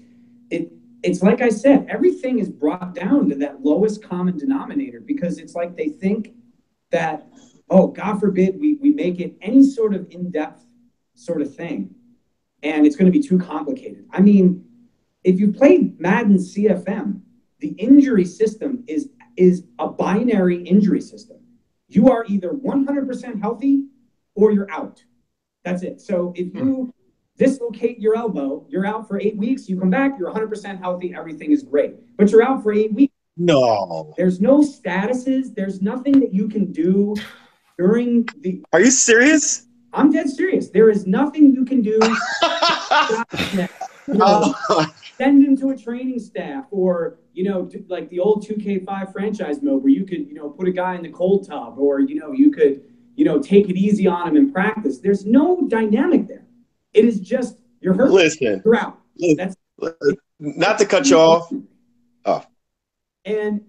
it's like I said, everything is brought down to that lowest common denominator, because it's like they think that, oh, God forbid we make it any sort of in-depth sort of thing, and it's going to be too complicated. I mean, if you played Madden CFM, the injury system is a binary injury system. You are either 100% healthy or you're out. That's it. So if you dislocate your elbow, you're out for 8 weeks, you come back, you're 100% healthy, everything is great. But you're out for 8 weeks. No. There's no statuses. There's nothing that you can do during the... Are you serious? I'm dead serious. There is nothing you can do. Send him to a training staff, or, you know, like the old 2K5 franchise mode where you could, you know, put a guy in the cold tub, or, you know, you could, you know, take it easy on him in practice. There's no dynamic there. It is just, you're hurt. Listen. You're out. not to cut you off. Oh. And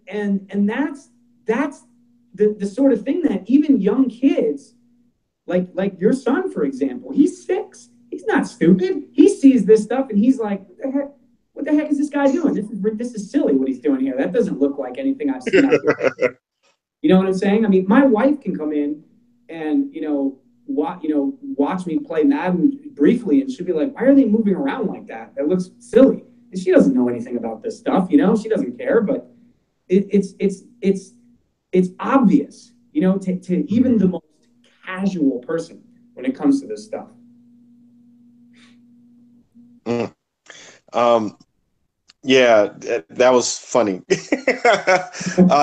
that's the sort of thing that even young kids, like your son, for example, he's 6. He's not stupid. He sees this stuff and he's like, what the heck is this guy doing? This is silly what he's doing here. That doesn't look like anything I've seen out there. You know what I'm saying? I mean, my wife can come in and, watch me play Madden briefly, and she'll be like, why are they moving around like that? That looks silly. And she doesn't know anything about this stuff, she doesn't care, but it's obvious, to even the most casual person when it comes to this stuff. Yeah, that was funny.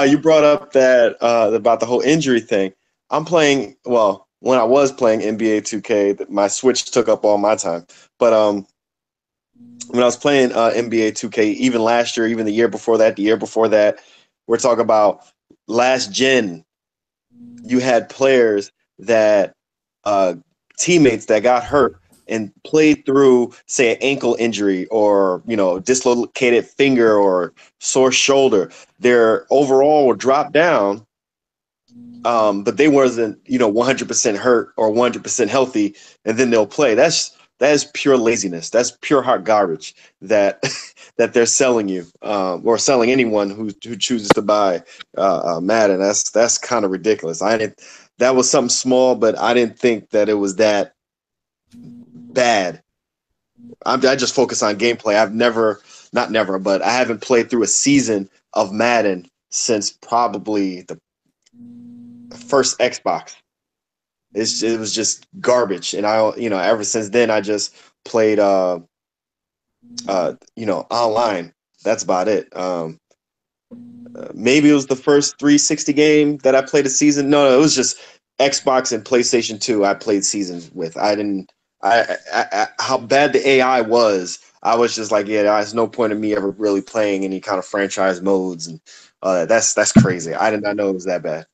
You brought up that about the whole injury thing. I'm playing, well, when I was playing NBA 2K, my Switch took up all my time. But when I was playing NBA 2K, even last year, even the year before that, we're talking about last gen. You had players that teammates that got hurt and played through, say, an ankle injury or, dislocated finger or sore shoulder. Their overall will drop down, but they wasn't, 100% hurt or 100% healthy, and then they'll play. That is pure laziness. That's pure hot garbage that that they're selling you, or selling anyone who chooses to buy Madden. That's kind of ridiculous. That was something small, but I didn't think that it was that bad. I just focus on gameplay. But I haven't played through a season of Madden since probably the first Xbox. It was just garbage, and ever since then I just played online. That's about it. Maybe it was the first 360 game that I played a season. No, it was just Xbox and PlayStation 2 I played seasons with. How bad the AI was, I was just like, yeah, there's no point in me ever really playing any kind of franchise modes, and that's crazy. I did not know it was that bad.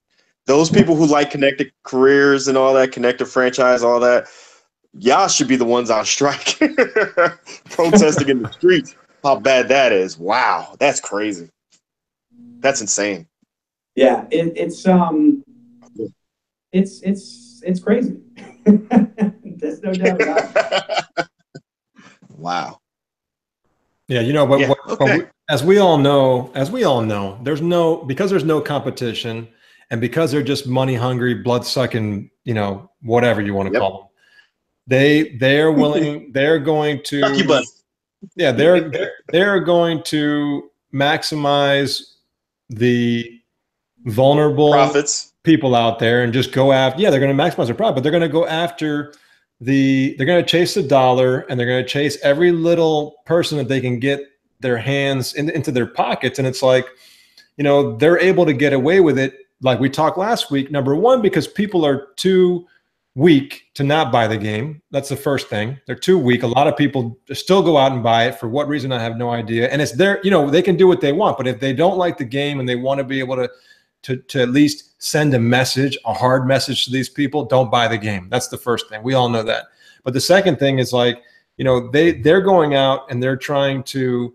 Those people who like connected careers and all that, connected franchise, all that, y'all should be the ones on strike, protesting in the streets. How bad that is! Wow, that's crazy. That's insane. Yeah, it's crazy. There's no doubt about it. Wow. Yeah, but as we all know, there's no competition, and because they're just money hungry, blood sucking, whatever you want to call them. They're willing. They're going to. Yeah, they're going to maximize the vulnerable profits people out there and just go after. Yeah, they're going to maximize their profit, but they're going to go after they're going to chase the dollar, and they're going to chase every little person that they can get their hands into their pockets. And it's like, they're able to get away with it. Like we talked last week, number one, because people are too weak to not buy the game. That's the first thing. They're too weak. A lot of people still go out and buy it. For what reason, I have no idea. And it's their, they can do what they want, but if they don't like the game and they want to be able to at least send a message, a hard message to these people, don't buy the game. That's the first thing. We all know that. But the second thing is like, they're going out and they're trying to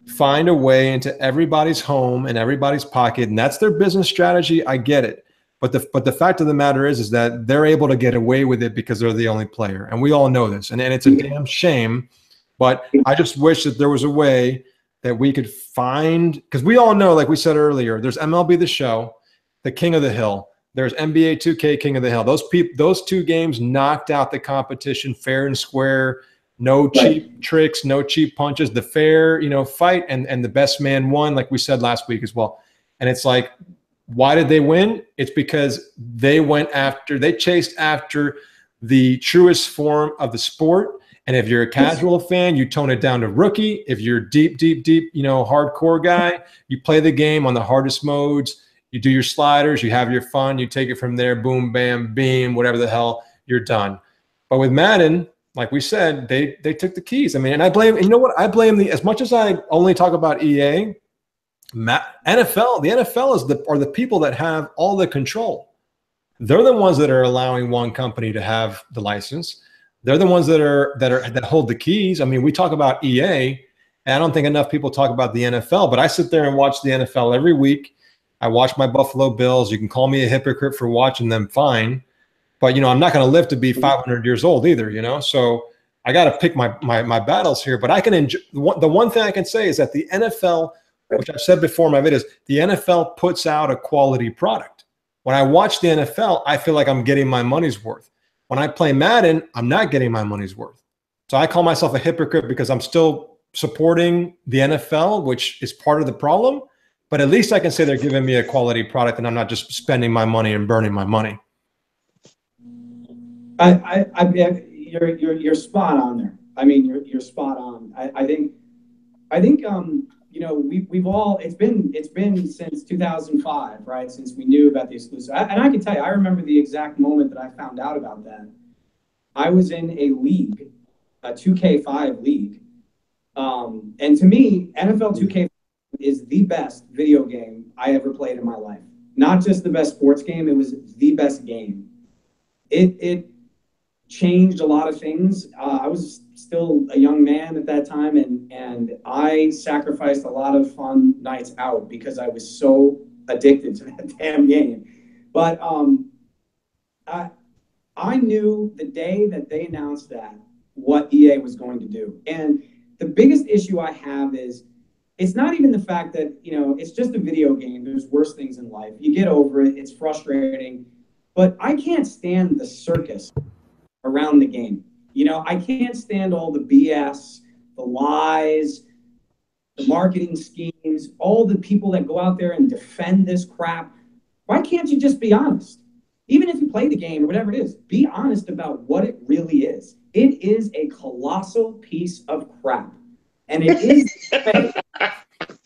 find a way into everybody's home and everybody's pocket. And that's their business strategy. I get it. But the fact of the matter is that they're able to get away with it because they're the only player. And we all know this. And it's a damn shame. But I just wish that there was a way that we could find, because we all know, like we said earlier, there's MLB The Show, the King of the Hill. There's NBA 2K, King of the Hill. Those two games knocked out the competition fair and square. No cheap tricks, no cheap punches. The fair, fight, and the best man won, like we said last week as well. And it's like, why did they win? It's because they chased after the truest form of the sport. And if you're a casual fan, you tone it down to rookie. If you're deep, hardcore guy, you play the game on the hardest modes. You do your sliders, you have your fun, you take it from there, boom, bam, beam, whatever the hell, you're done. But with Madden, like we said, they took the keys. I mean, and I blame, I blame as much as I only talk about EA, NFL, the NFL are the people that have all the control. They're the ones that are allowing one company to have the license. They're the ones that hold the keys. I mean, we talk about EA, And I don't think enough people talk about the NFL, but I sit there and watch the NFL every week. I watch my Buffalo Bills. You can call me a hypocrite for watching them, fine. But, you know, I'm not going to live to be 500 years old either, you know? So I got to pick my battles here. But I can enjoy, the one thing I can say is that the NFL, which I've said before in my videos, the NFL puts out a quality product. When I watch the NFL, I feel like I'm getting my money's worth. When I play Madden, I'm not getting my money's worth. So I call myself a hypocrite because I'm still supporting the NFL, which is part of the problem. But at least I can say they're giving me a quality product and I'm not just spending my money and burning my money. You're spot on there. I mean, you're spot on. I think you know, we've all, it's been since 2005, right? Since we knew about the exclusive. And I can tell you, I remember the exact moment that I found out about that. I was in a league, a 2K5 league. And to me, NFL 2K is the best video game I ever played in my life. Not just the best sports game, it was the best game. It changed a lot of things. I was still a young man at that time, and I sacrificed a lot of fun nights out because I was so addicted to that damn game. But I knew the day that they announced that what EA was going to do. And the biggest issue I have is it's not even the fact that, you know, it's just a video game. There's worse things in life. You get over it. It's frustrating. But I can't stand the circus around the game. You know, I can't stand all the BS, the lies, the marketing schemes, all the people that go out there and defend this crap. Why can't you just be honest? Even if you play the game or whatever it is, be honest about what it really is. It is a colossal piece of crap. And it is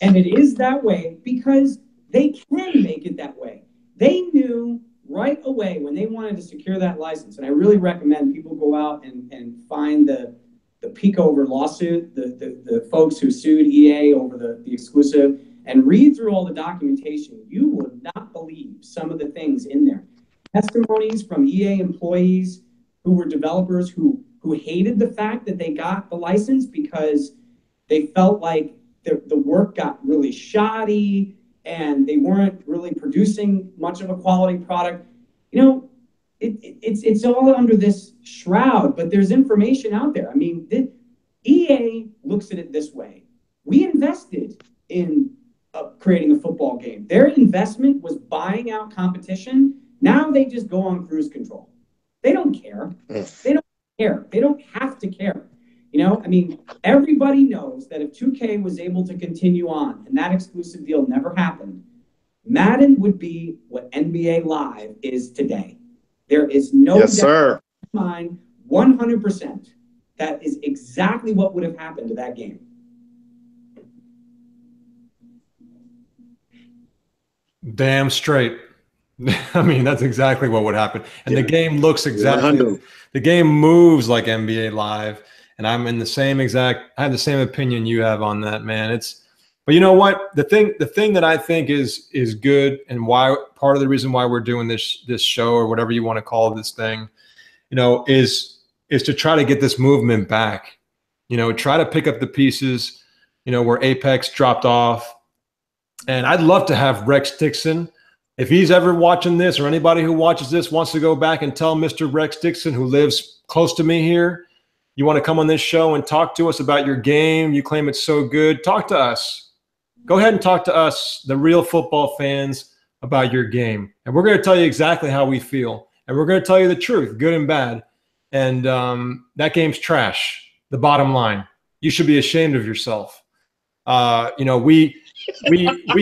and it is that way because they can make it that way. They knew right away when they wanted to secure that license, and I really recommend people go out and find the peek over lawsuit, the folks who sued EA over the exclusive, and read through all the documentation. You would not believe some of the things in there. Testimonies from EA employees who were developers who hated the fact that they got the license because they felt like the work got really shoddy and they weren't really producing much of a quality product. You know, it's all under this shroud, but there's information out there. I mean, EA looks at it this way. We invested in creating a football game. Their investment was buying out competition. Now they just go on cruise control. They don't care. They don't care. They don't have to care. You know, I mean, everybody knows that if 2K was able to continue on and that exclusive deal never happened, Madden would be what NBA Live is today. There is no doubt in my mind, 100%. That is exactly what would have happened to that game. Damn straight. I mean, that's exactly what would happen. And the game looks exactly, the game moves like NBA Live. And I'm in the same exact, I have the same opinion you have on that, man. But you know what? The thing that I think is good, and why part of the reason why we're doing this show, or whatever you want to call this thing, you know, is to try to get this movement back. You know, try to pick up the pieces, you know, where Apex dropped off. And I'd love to have Rex Dixon. If he's ever watching this, or anybody who watches this wants to go back and tell Mr. Rex Dixon, who lives close to me here, you want to come on this show and talk to us about your game, you claim it's so good, talk to us. Go ahead and talk to us, the real football fans, about your game. And we're going to tell you exactly how we feel. And we're going to tell you the truth, good and bad. And that game's trash, the bottom line. You should be ashamed of yourself. You know, we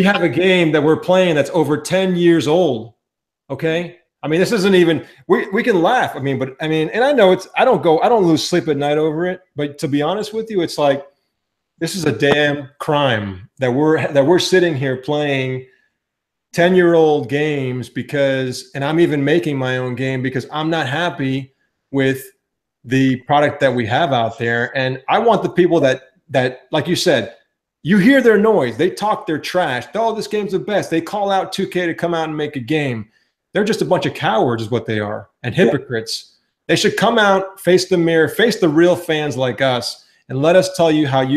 have a game that we're playing that's over 10 years old, okay? I mean, this isn't even, we can laugh. I mean, but I mean, and I know I don't lose sleep at night over it. But to be honest with you, it's like, this is a damn crime that we're sitting here playing 10-year-old games and I'm even making my own game because I'm not happy with the product that we have out there. And I want the people that, like you said, you hear their noise, they talk their trash. Oh, this game's the best. They call out 2K to come out and make a game. They're just a bunch of cowards is what they are, and hypocrites. They should come out, face the mirror, face the real fans like us, and let us tell you how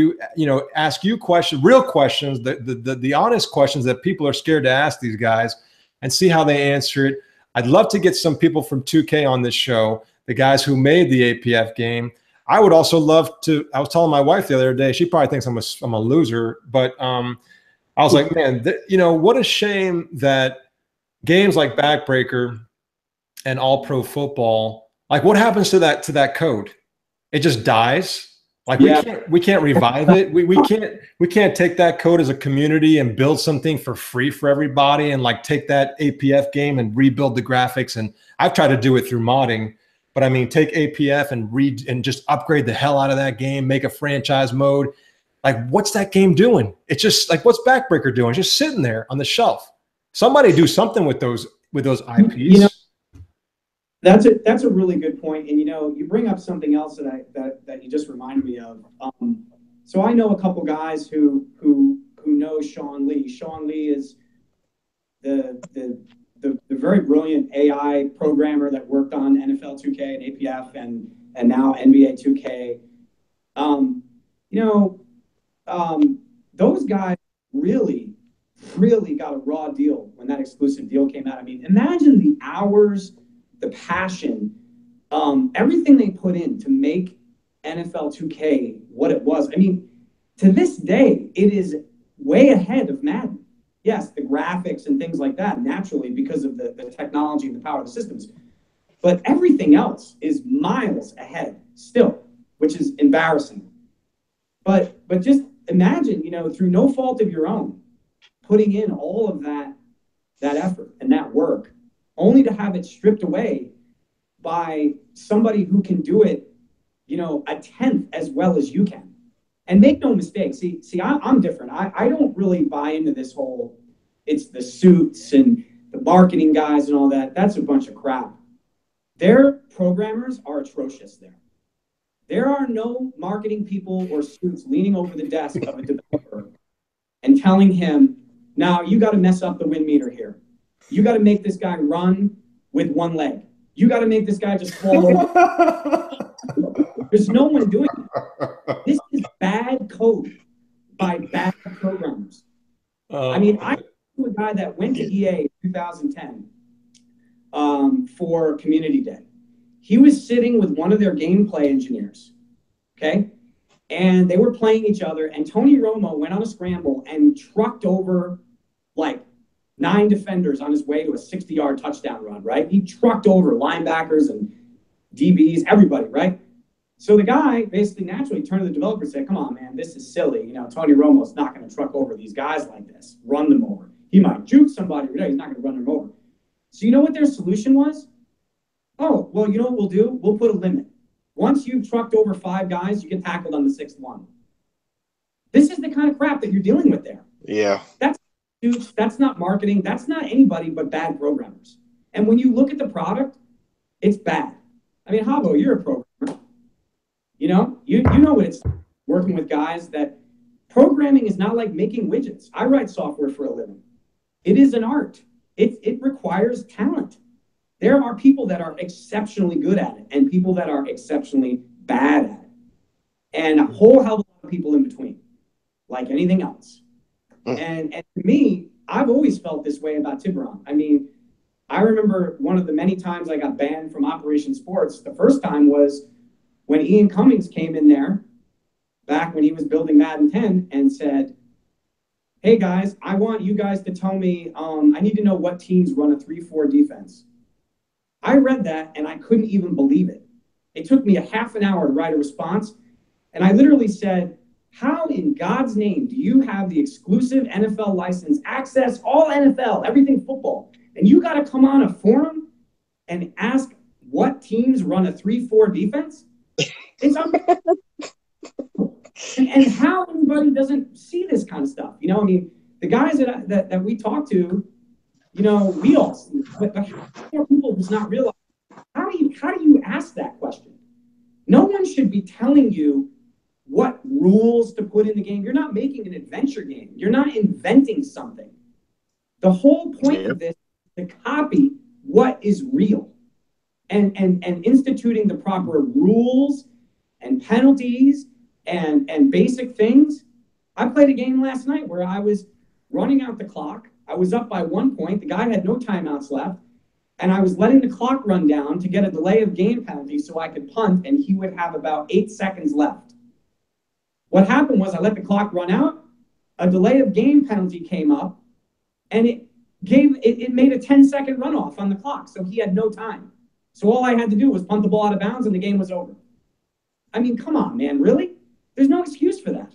ask you questions, real questions, the honest questions that people are scared to ask these guys, and see how they answer it. I'd love to get some people from 2K on this show, the guys who made the APF game. I would also love to. I was telling my wife the other day, she probably thinks I'm a loser, but I was like, man, what a shame that games like Backbreaker and All Pro Football, like what happens to that code? It just dies. Like we can't revive it. We can't take that code as a community and build something for free for everybody and like take that APF game and rebuild the graphics. And I've tried to do it through modding, but I mean, take APF and just upgrade the hell out of that game, make a franchise mode. Like, what's that game doing? It's just like, what's Backbreaker doing? Just sitting there on the shelf. Somebody do something with those IPs. That's a really good point. And you bring up something else that you just reminded me of. So I know a couple guys who know Sean Lee. Sean Lee is the very brilliant AI programmer that worked on NFL 2K and APF and now NBA 2K. Those guys really got a raw deal when that exclusive deal came out. I mean, imagine the hours, the passion, everything they put in to make NFL 2K what it was. I mean, to this day, it is way ahead of Madden. Yes, the graphics and things like that, naturally, because of the technology and the power of the systems. But everything else is miles ahead still, which is embarrassing. But just imagine, through no fault of your own, putting in all of that effort and that work, only to have it stripped away by somebody who can do it, a tenth as well as you can. And make no mistake, see, I'm different. I don't really buy into this whole, it's the suits and the marketing guys and all that. That's a bunch of crap. Their programmers are atrocious there. There are no marketing people or suits leaning over the desk of a developer and telling him, now you got to mess up the win meter here. You got to make this guy run with one leg. You got to make this guy just fall over. There's no one doing it. This is bad code by bad programmers. I mean, I knew a guy that went to EA in 2010 for Community Day. He was sitting with one of their gameplay engineers, okay? And they were playing each other, and Tony Romo went on a scramble and trucked over like 9 defenders on his way to a 60-yard touchdown run, right? He trucked over linebackers and DBs, everybody, right? So the guy basically naturally turned to the developer and said, come on, man, this is silly. Tony Romo's not going to truck over these guys like this, run them over. He might juke somebody, but he's not going to run them over. So you know what their solution was? Oh, well, you know what we'll do? We'll put a limit. Once you've trucked over 5 guys, you get tackled on the 6th one. This is the kind of crap that you're dealing with there. Yeah. That's not marketing. That's not anybody but bad programmers. And when you look at the product, it's bad. I mean, Javo, you're a programmer. You know what it's working with guys that programming is not like making widgets. I write software for a living. It is an art. It requires talent. There are people that are exceptionally good at it and people that are exceptionally bad at it. And a whole hell of a lot of people in between, like anything else. And to me, I've always felt this way about Tiburon. I mean, I remember one of the many times I got banned from Operation Sports. The first time was when Ian Cummings came in there back when he was building Madden 10 and said, hey guys, I want you guys to tell me, I need to know what teams run a 3-4 defense. I read that and I couldn't even believe it. It took me a half an hour to write a response. And I literally said, how in God's name do you have the exclusive NFL license, access all NFL, everything football, and you got to come on a forum and ask what teams run a 3-4 defense? It's unbelievable. And how anybody doesn't see this kind of stuff. I mean, the guys that we talk to, we all see it, but more people does not realize, how do you ask that question? No one should be telling you what rules to put in the game. You're not making an adventure game. You're not inventing something. The whole point of this is to copy what is real and instituting the proper rules and penalties and basic things. I played a game last night where I was running out the clock. I was up by 1 point. The guy had no timeouts left. And I was letting the clock run down to get a delay of game penalty so I could punt, and he would have about 8 seconds left. What happened was I let the clock run out. A delay of game penalty came up, and it made a 10-second runoff on the clock, so he had no time. So all I had to do was punt the ball out of bounds, and the game was over. I mean, come on, man, really? There's no excuse for that.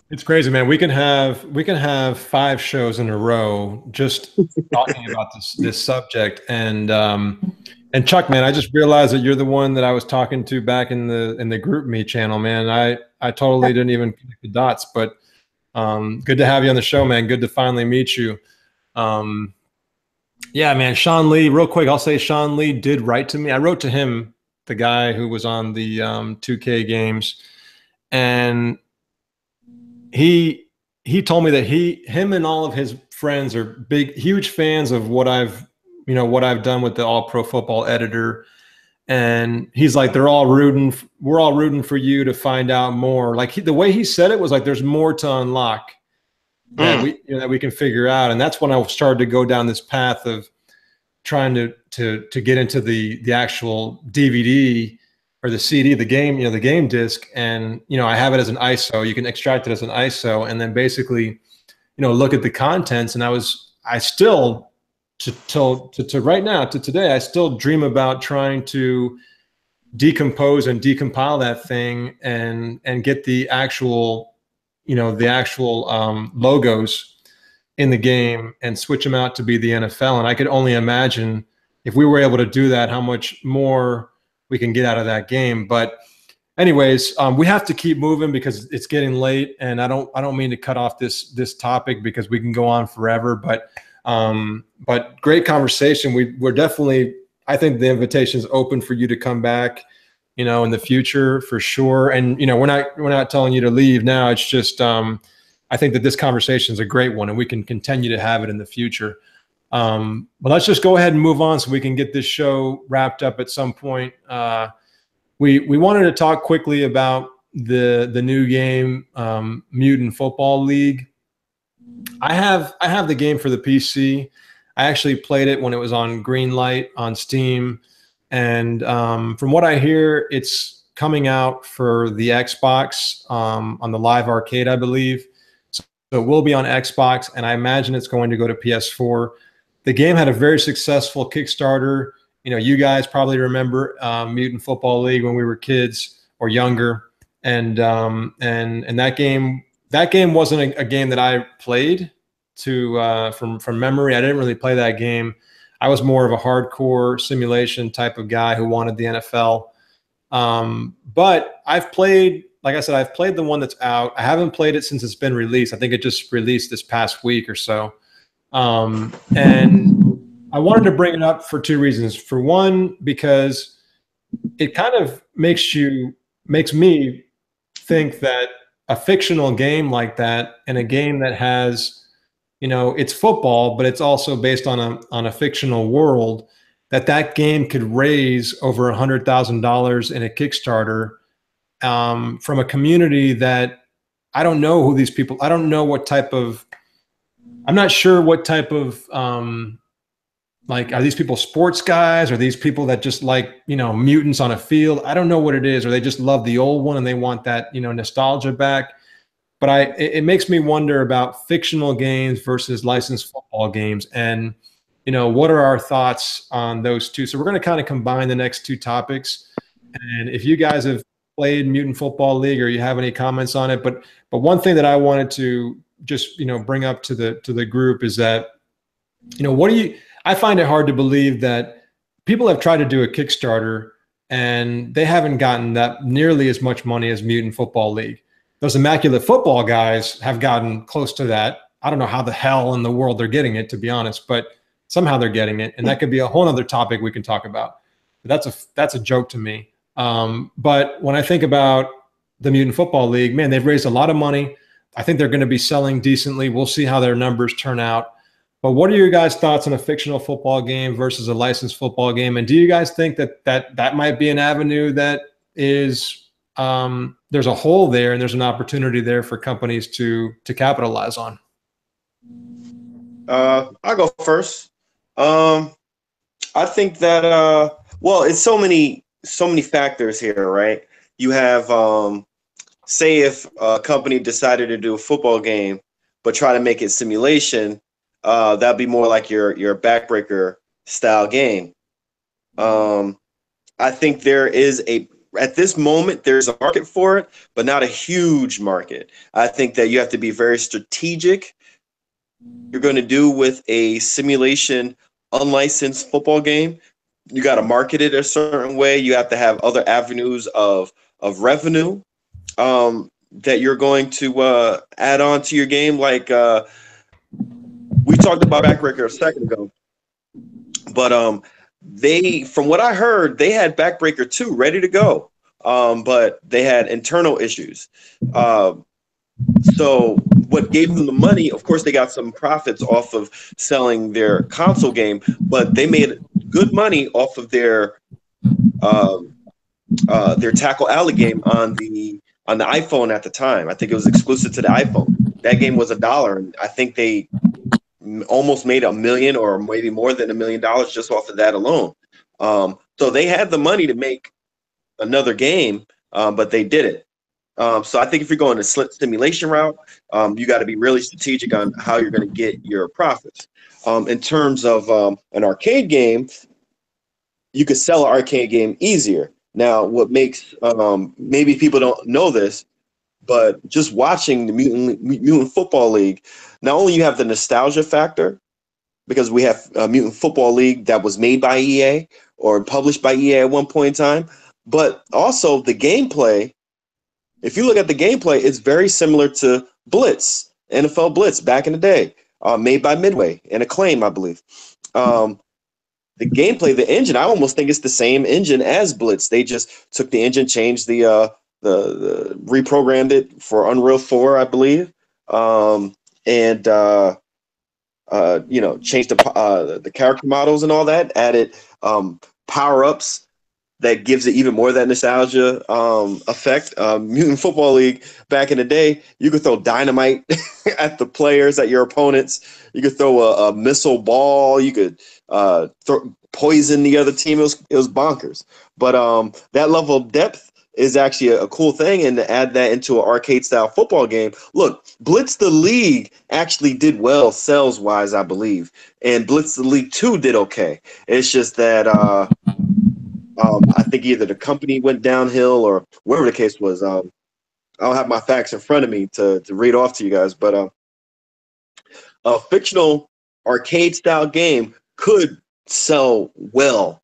It's crazy, man. We can have 5 shows in a row just talking about this subject. And Chuck, man, I just realized that you're the one that I was talking to back in the Group Me channel, man. I totally didn't even connect the dots, but good to have you on the show, man. Good to finally meet you. Yeah, man. Sean Lee, real quick, I'll say Sean Lee did write to me. I wrote to him, the guy who was on the 2K games, and he told me that him and all of his friends are huge fans of what I've done with the All Pro Football editor. And he's like, we're all rooting for you to find out more. Like the way he said it was like, there's more to unlock that we can figure out. And that's when I started to go down this path of trying to get into the actual DVD or the CD, the game disc. And, I have it as an ISO. You can extract it as an ISO and then basically, look at the contents. And I still, to right now, to today, I still dream about trying to decompose and decompile that thing and get the actual logos in the game and switch them out to be the NFL. And I could only imagine if we were able to do that, how much more we can get out of that game. But anyways, we have to keep moving because it's getting late, and I don't mean to cut off this topic because we can go on forever, but great conversation. We're definitely, I think the invitation is open for you to come back, in the future for sure. And, we're not telling you to leave now. It's just, I think that this conversation is a great one and we can continue to have it in the future. But let's just go ahead and move on so we can get this show wrapped up at some point. We wanted to talk quickly about the new game, Mutant Football League. I have the game for the PC. I actually played it when it was on Greenlight on Steam. And from what I hear, it's coming out for the Xbox on the Live Arcade, I believe. So it will be on Xbox, and I imagine it's going to go to PS4. The game had a very successful Kickstarter. You guys probably remember Mutant Football League when we were kids or younger. And that game wasn't a game that I played from memory. I didn't really play that game. I was more of a hardcore simulation type of guy who wanted the NFL. But I've played, like I said, I've played the one that's out. I haven't played it since it's been released. I think it just released this past week or so. And I wanted to bring it up for 2 reasons. For one, because it kind of makes me think that a fictional game like that, and a game that has, it's football, but it's also based on a fictional world, that game could raise over $100,000 in a Kickstarter from a community that I don't know who these people. I don't know what type of. I'm not sure what type of are these people sports guys? Are these people that just like, mutants on a field? I don't know what it is, or they just love the old one and they want that, nostalgia back. But it makes me wonder about fictional games versus licensed football games. And, what are our thoughts on those two? So we're going to kind of combine the next 2 topics. And if you guys have played Mutant Football League or you have any comments on it, but one thing that I wanted to just, bring up to the group is that, I find it hard to believe that people have tried to do a Kickstarter and they haven't gotten that nearly as much money as Mutant Football League. Those Immaculate Football guys have gotten close to that. I don't know how the hell in the world they're getting it, to be honest, but somehow they're getting it. And that could be a whole other topic we can talk about. But that's a joke to me. But when I think about the Mutant Football League, man, they've raised a lot of money. I think they're going to be selling decently. We'll see how their numbers turn out. But what are your guys' thoughts on a fictional football game versus a licensed football game? And do you guys think that might be an avenue that is there's a hole there and there's an opportunity there for companies to capitalize on? I'll go first. I think that well, it's so many factors here, right? You have say if a company decided to do a football game but try to make it simulation, that'd be more like your backbreaker style game. I think there is at this moment there's a market for it, but not a huge market. I think that you have to be very strategic. You're going to do with a simulation unlicensed football game. You got to market it a certain way. You have to have other avenues of revenue that you're going to add on to your game. Like we talked about Backbreaker a second ago, but they, from what I heard, they had Backbreaker 2 ready to go, but they had internal issues. So what gave them the money, of course, they got some profits off of selling their console game, but they made good money off of their Tackle Alley game on the iPhone at the time. I think it was exclusive to the iPhone. That game was $1, and I think they almost made $1 million or maybe more than $1 million just off of that alone. So they had the money to make another game, but they didn't. So I think if you're going the simulation route, you got to be really strategic on how you're going to get your profits. In terms of an arcade game, you could sell an arcade game easier. Now, what makes maybe people don't know this, but just watching the Mutant Football League, not only you have the nostalgia factor, because we have a Mutant Football League that was made by EA or published by EA at one point in time, but also the gameplay. If you look at the gameplay, it's very similar to Blitz, NFL Blitz back in the day, made by Midway and Acclaim, I believe. The gameplay, the engine, I almost think it's the same engine as Blitz. They just took the engine, changed the reprogrammed it for Unreal 4, I believe, and changed the character models and all that, added power-ups that gives it even more that nostalgia effect. Mutant Football League back in the day, you could throw dynamite at the players, at your opponents. You could throw a missile ball. You could poison the other team. It was bonkers. But that level of depth is actually a cool thing, and to add that into an arcade-style football game. Look, Blitz the League actually did well sales-wise, I believe, and Blitz the League 2 did okay. It's just that I think either the company went downhill or whatever the case was. I don't have my facts in front of me to read off to you guys, but a fictional arcade-style game could sell well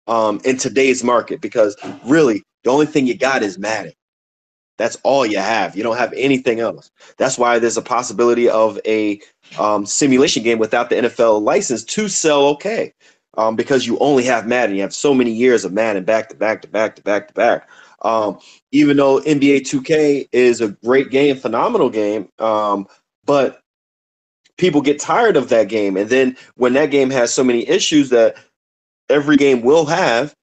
in today's market, because really the only thing you got is Madden. That's all you have. You don't have anything else. That's why there's a possibility of a simulation game without the NFL license to sell okay. Because you only have Madden. You have so many years of Madden back to back to back to back to back. Even though NBA 2K is a great game, phenomenal game, but people get tired of that game. And then when that game has so many issues that every game will have,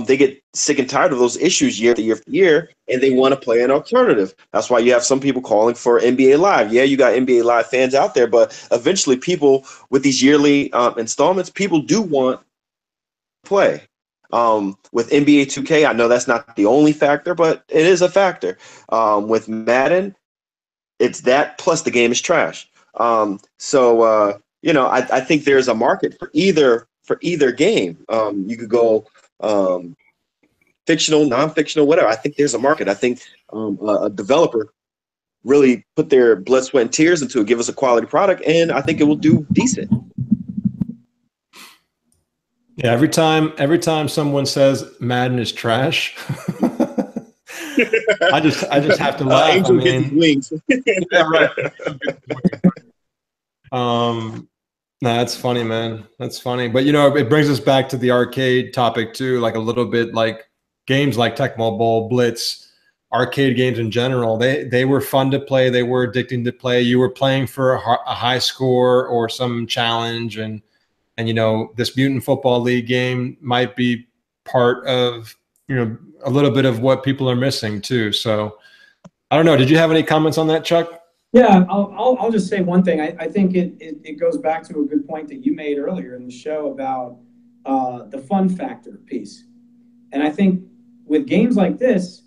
they get sick and tired of those issues year after year after year, and they want to play an alternative. That's why you have some people calling for NBA Live. Yeah, you got NBA Live fans out there, but eventually people with these yearly installments, people do want to play. With NBA 2K, I know that's not the only factor, but it is a factor. With Madden, it's that plus the game is trash. I think there's a market for either game. You could go fictional, non-fictional, whatever. I think there's a market. I think a developer really put their blood, sweat, and tears into it, give us a quality product, and I think it will do decent. Yeah, every time someone says Madden is trash, I just have to laugh. Angel gets his wings. Yeah, right. No, that's funny, man. That's funny. But it brings us back to the arcade topic too, like a little bit like games like Tecmo Bowl, Blitz, arcade games in general. They were fun to play. They were addicting to play. You were playing for a high score or some challenge, and this Mutant Football League game might be part of a little bit of what people are missing too. So I don't know. Did you have any comments on that, Chuck? Yeah, I'll just say one thing. I think it goes back to a good point that you made earlier in the show about the fun factor piece. And I think with games like this,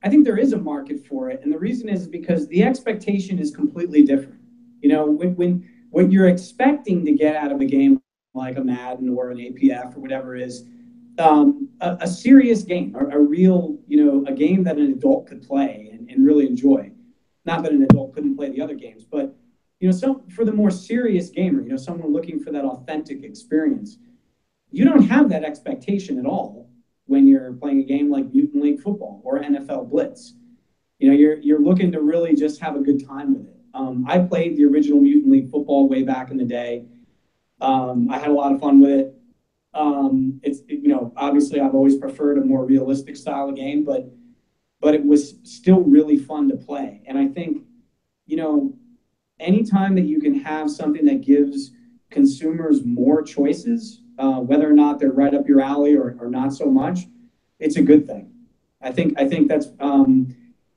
I think there is a market for it. And the reason is because the expectation is completely different. When what you're expecting to get out of a game like a Madden or an APF or whatever is a serious game, a real, a game that an adult could play and really enjoy. Not that an adult couldn't play the other games, but for the more serious gamer, someone looking for that authentic experience, you don't have that expectation at all when you're playing a game like Mutant League Football or NFL Blitz. You're looking to really just have a good time with it. I played the original Mutant League Football way back in the day. I had a lot of fun with it. Obviously I've always preferred a more realistic style of game, but it was still really fun to play. And I think, anytime that you can have something that gives consumers more choices, whether or not they're right up your alley or not so much, it's a good thing. I think that's,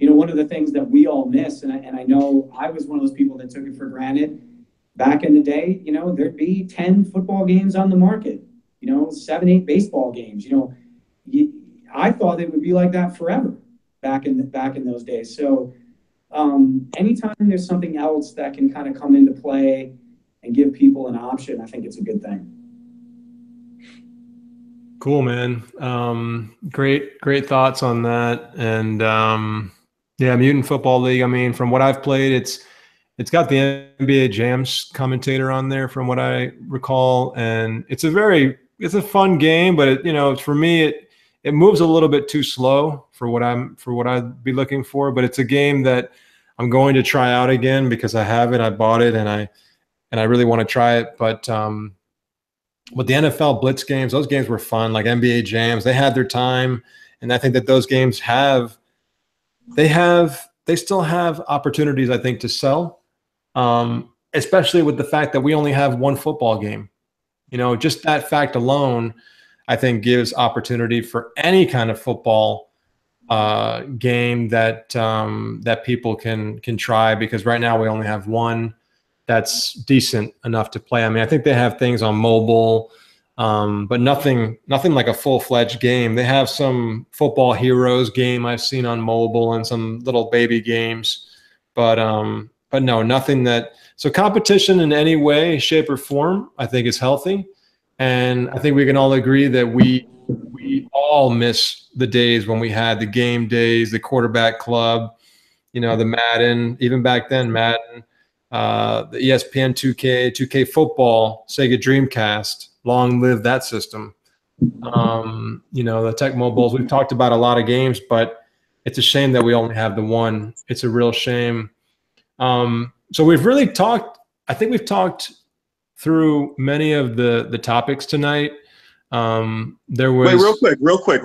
one of the things that we all miss. And I know I was one of those people that took it for granted. Back in the day, there'd be 10 football games on the market, 7, 8 baseball games. I thought it would be like that forever back in those days. So anytime there's something else that can kind of come into play and give people an option, I think it's a good thing. Cool, man. Great thoughts on that. And Mutant Football League. I mean, from what I've played, it's got the NBA Jams commentator on there, from what I recall, and it's a fun game, but for me it moves a little bit too slow for what I'd be looking for. But it's a game that I'm going to try out again because I have it. I bought it and I really want to try it. But with the NFL Blitz games, those games were fun. Like NBA Jams, they had their time, and I think that those games they still have opportunities, I think, to sell, especially with the fact that we only have one football game. Just that fact alone, I think, gives opportunity for any kind of football game that people can try, because right now we only have one that's decent enough to play. I mean, I think they have things on mobile, but nothing like a full-fledged game. They have some Football Heroes game I've seen on mobile and some little baby games, but no, nothing that. So competition in any way, shape, or form, I think, is healthy, and I think we can all agree that we all miss the days when we had the game days, the quarterback club, the Madden, even back then, Madden. The ESPN 2K football, Sega Dreamcast, long live that system. The Tech Mobiles, we've talked about a lot of games, but it's a shame that we only have the one. It's a real shame. So we've really talked, I think we've talked through many of the topics tonight. There was. Wait, real quick.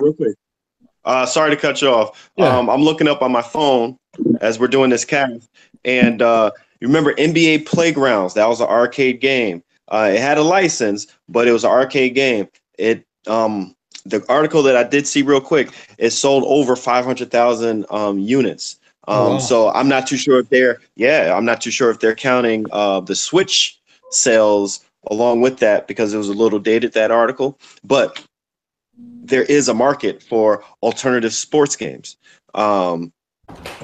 Sorry to cut you off. Yeah. I'm looking up on my phone as we're doing this cast, and you remember NBA Playgrounds? That was an arcade game. It had a license, but it was an arcade game. The article that I did see real quick, it sold over 500,000 units. Wow. So I'm not too sure if they're counting the Switch sales along with that, because it was a little dated, that article. But there is a market for alternative sports games.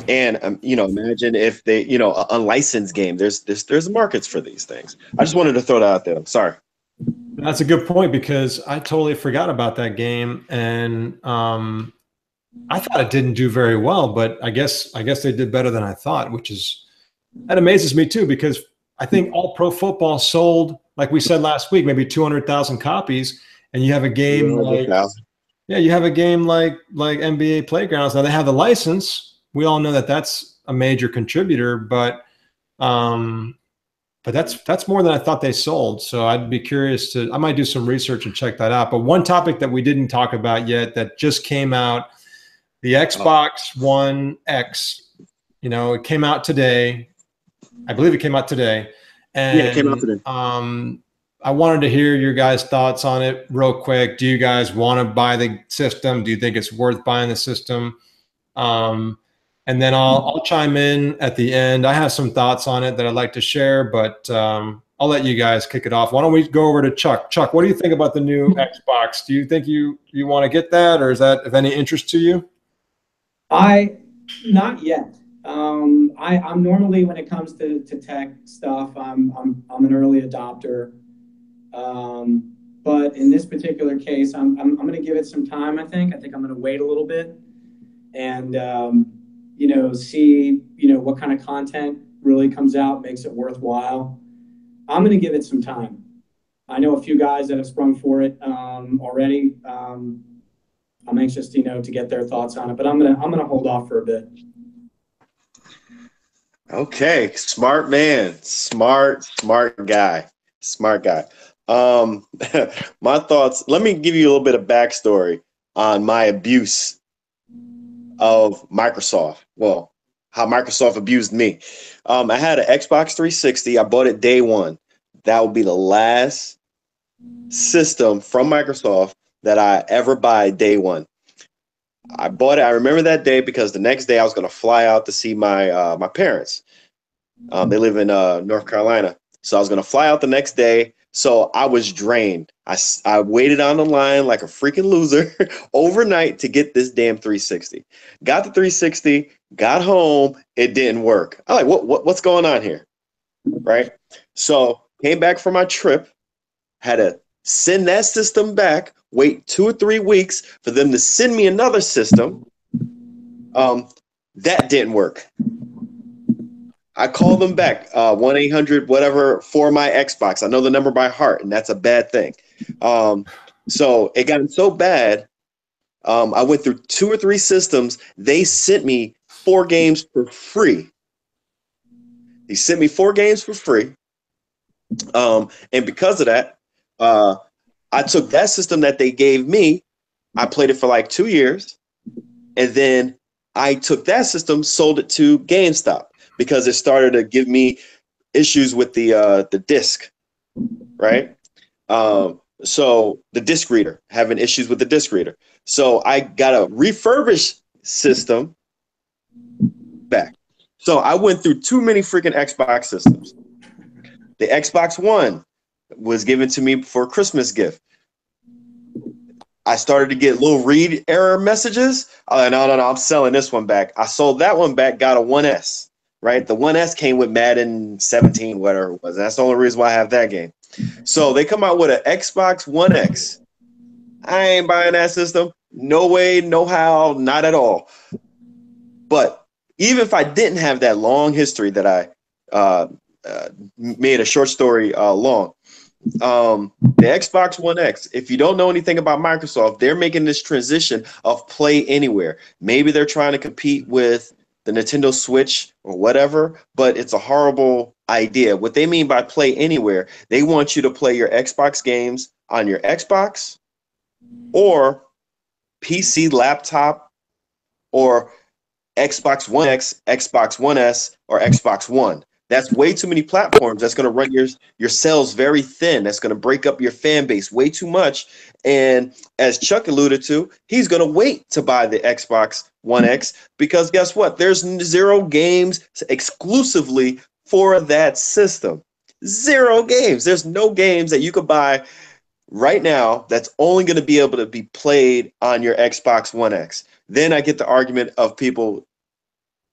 And imagine if they, a unlicensed game. There's markets for these things. I just wanted to throw that out there. I'm sorry. That's a good point, because I totally forgot about that game, and I thought it didn't do very well, but I guess they did better than I thought, that amazes me too, because I think All Pro Football sold, like we said last week, maybe 200,000 copies, and you have a game like NBA Playgrounds. Now they have the license. We all know that that's a major contributor, but that's more than I thought they sold. So I'd be curious I might do some research and check that out. But one topic that we didn't talk about yet that just came out, the Xbox One X, it came out today. I believe it came out today. And yeah, it came out today. I wanted to hear your guys' thoughts on it real quick. Do you guys want to buy the system? Do you think it's worth buying the system? And then I'll chime in at the end. I have some thoughts on it that I'd like to share, but I'll let you guys kick it off. Why don't we go over to Chuck? Chuck, what do you think about the new Xbox? Do you think you want to get that, or is that of any interest to you? Not yet. I'm normally, when it comes to tech stuff, I'm an early adopter. But in this particular case, I'm going to give it some time. I think I'm going to wait a little bit and see what kind of content really comes out, makes it worthwhile. I'm going to give it some time. I know a few guys that have sprung for it already. I'm anxious to get their thoughts on it, but I'm gonna hold off for a bit. Okay, smart man, smart guy. My thoughts. Let me give you a little bit of backstory on my abuse of Microsoft. Well, how Microsoft abused me. I had an Xbox 360. I bought it day one. That would be the last system from Microsoft that I ever buy day one. I bought it. I remember that day because the next day I was going to fly out to see my parents. They live in North Carolina. So I was going to fly out the next day. So I was drained. I waited on the line like a freaking loser overnight to get this damn 360. Got the 360, got home, it didn't work. I'm like, what's going on here? Right? So came back from my trip, had to send that system back, wait 2 or 3 weeks for them to send me another system. That didn't work. I called them back, 1-800 whatever for my Xbox. I know the number by heart, and that's a bad thing. So it got so bad. I went through 2 or 3 systems. They sent me 4 games for free. They sent me 4 games for free. And because of that, I took that system that they gave me. I played it for like 2 years. And then I took that system, sold it to GameStop because it started to give me issues with the disc, right? So the disc reader, having issues with the disc reader. So I got a refurbished system back. So I went through too many freaking Xbox systems. The Xbox One was given to me for a Christmas gift. I started to get little read error messages. No, I'm selling this one back. I sold that one back, got a 1S, right? The 1S came with Madden 17, whatever it was. That's the only reason why I have that game. So they come out with an Xbox One X. I ain't buying that system. No way, no how, not at all. But even if I didn't have that long history that I made a short story long, the Xbox One X, if you don't know anything about Microsoft, they're making this transition of play anywhere. Maybe they're trying to compete with the Nintendo Switch or whatever, but it's a horrible idea. What they mean by play anywhere, they want you to play your Xbox games on your Xbox or PC, laptop, or Xbox One X, Xbox One S, or Xbox One. That's way too many platforms. That's going to run your cells very thin. That's going to break up your fan base way too much. And as Chuck alluded to, he's going to wait to buy the Xbox One X because guess what? There's 0 games exclusively for that system. 0 games. There's no games that you could buy right now that's only going to be able to be played on your Xbox One X. Then I get the argument of people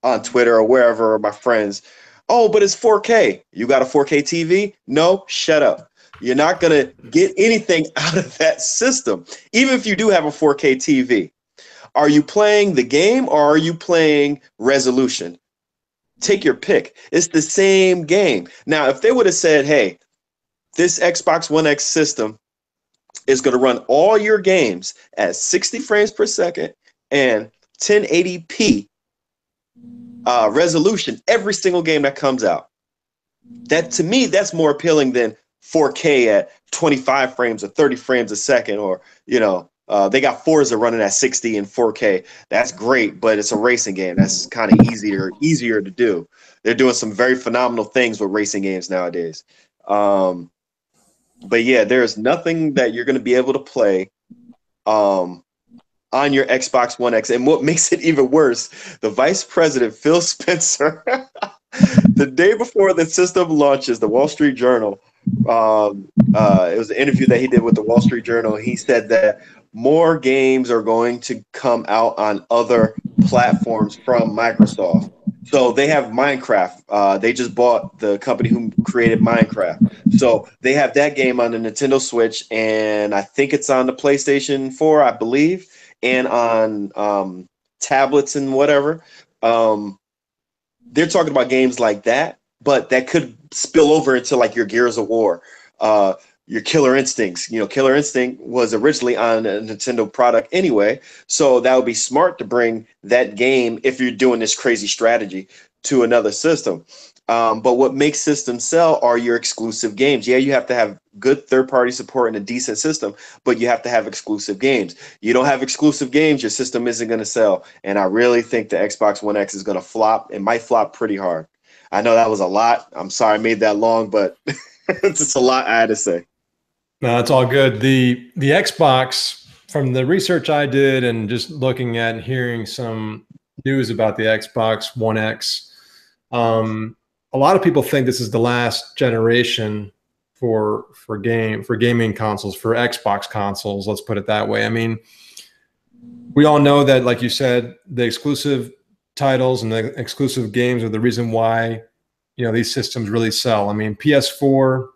on Twitter or wherever, my friends, oh, but it's 4K. You got a 4K TV? No, shut up. You're not going to get anything out of that system, even if you do have a 4K TV. Are you playing the game or are you playing resolution? Take your pick. It's the same game. Now, if they would have said, hey, this Xbox One X system is going to run all your games at 60 frames per second and 1080p resolution every single game that comes out. That to me, that's more appealing than 4K at 25 frames or 30 frames a second, or they got Forza running at 60 and 4K. That's great, but it's a racing game. That's kind of easier to do. They're doing some very phenomenal things with racing games nowadays. But yeah, there's nothing that you're going to be able to play on your Xbox One X. And what makes it even worse, the vice president, Phil Spencer, the day before the system launches, the Wall Street Journal, it was an interview that he did with the Wall Street Journal. He said that more games are going to come out on other platforms from Microsoft. So they have Minecraft. They just bought the company who created Minecraft. So they have that game on the Nintendo Switch, and I think it's on the PlayStation 4, I believe, and on tablets and whatever. They're talking about games like that, but that could spill over into like your Gears of War, your Killer Instincts. You know, Killer Instinct was originally on a Nintendo product anyway, so that would be smart to bring that game if you're doing this crazy strategy to another system. But what makes systems sell are your exclusive games. Yeah, you have to have good third-party support and a decent system, but you have to have exclusive games. You don't have exclusive games, your system isn't going to sell. And I really think the Xbox One X is going to flop. It might flop pretty hard. I know that was a lot. I'm sorry I made that long, but it's just a lot I had to say. No, it's all good. The Xbox, from the research I did and just looking at and hearing some news about the Xbox One X, a lot of people think this is the last generation for gaming consoles, for Xbox consoles. Let's put it that way. I mean, we all know that, like you said, the exclusive titles and the exclusive games are the reason why, you know, these systems really sell. I mean, PS4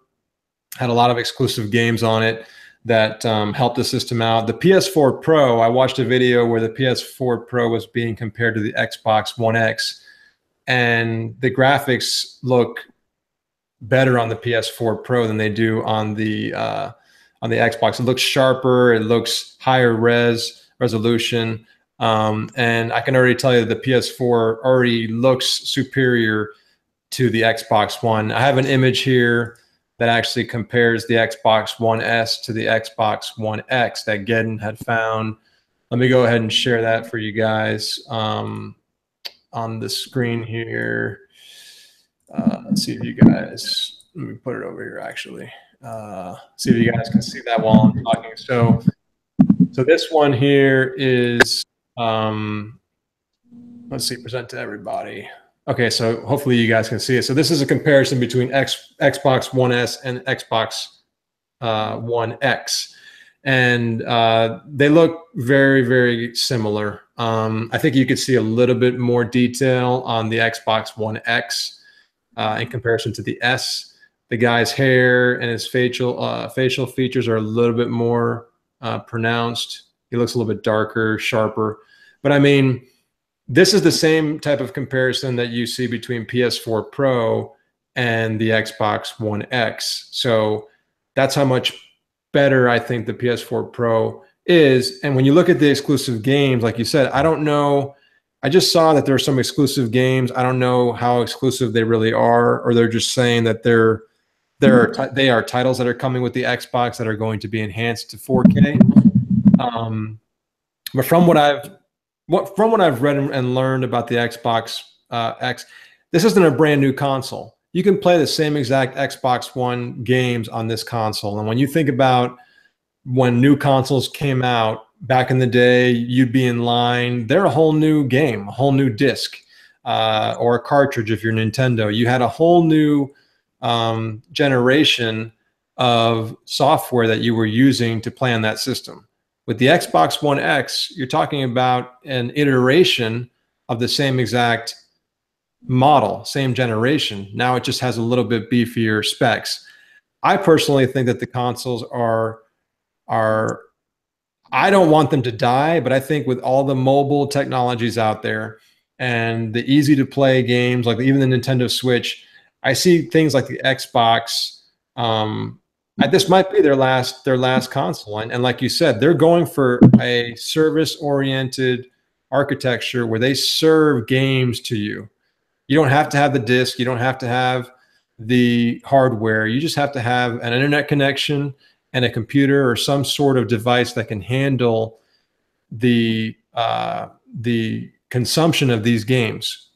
had a lot of exclusive games on it that helped the system out. The PS4 Pro, I watched a video where the PS4 Pro was being compared to the Xbox One X, and the graphics look better on the PS4 Pro than they do on the Xbox. It looks sharper. It looks higher resolution. And I can already tell you that the PS4 already looks superior to the Xbox One. I have an image here that actually compares the Xbox One S to the Xbox One X that Gedden had found. Let me go ahead and share that for you guys on the screen here. Let's see if you guys, let me put it over here actually. See if you guys can see that while I'm talking. So this one here is, let's see, present to everybody. Okay, so hopefully you guys can see it. So this is a comparison between Xbox One S and Xbox One X. And they look very, very similar. I think you could see a little bit more detail on the Xbox One X in comparison to the S. The guy's hair and his facial features are a little bit more pronounced. He looks a little bit darker, sharper. But I mean, this is the same type of comparison that you see between PS4 Pro and the Xbox One X. So that's how much better I think the PS4 Pro is. And when you look at the exclusive games, like you said, I don't know. I just saw that there are some exclusive games. I don't know how exclusive they really are, or they're just saying that they are titles that are coming with the Xbox that are going to be enhanced to 4K. But from what I've read and learned about the Xbox X, this isn't a brand new console. You can play the same exact Xbox One games on this console. And when you think about when new consoles came out back in the day, you'd be in line. They're a whole new game, a whole new disc or a cartridge if you're Nintendo. You had a whole new generation of software that you were using to play on that system. With the Xbox One X, you're talking about an iteration of the same exact model, same generation. Now it just has a little bit beefier specs. I personally think that the consoles are I don't want them to die, but I think with all the mobile technologies out there and the easy to play games, like even the Nintendo Switch, I see things like the Xbox. This might be their last console, and like you said, they're going for a service-oriented architecture where they serve games to you. You don't have to have the disc. You don't have to have the hardware. You just have to have an internet connection and a computer or some sort of device that can handle the consumption of these games.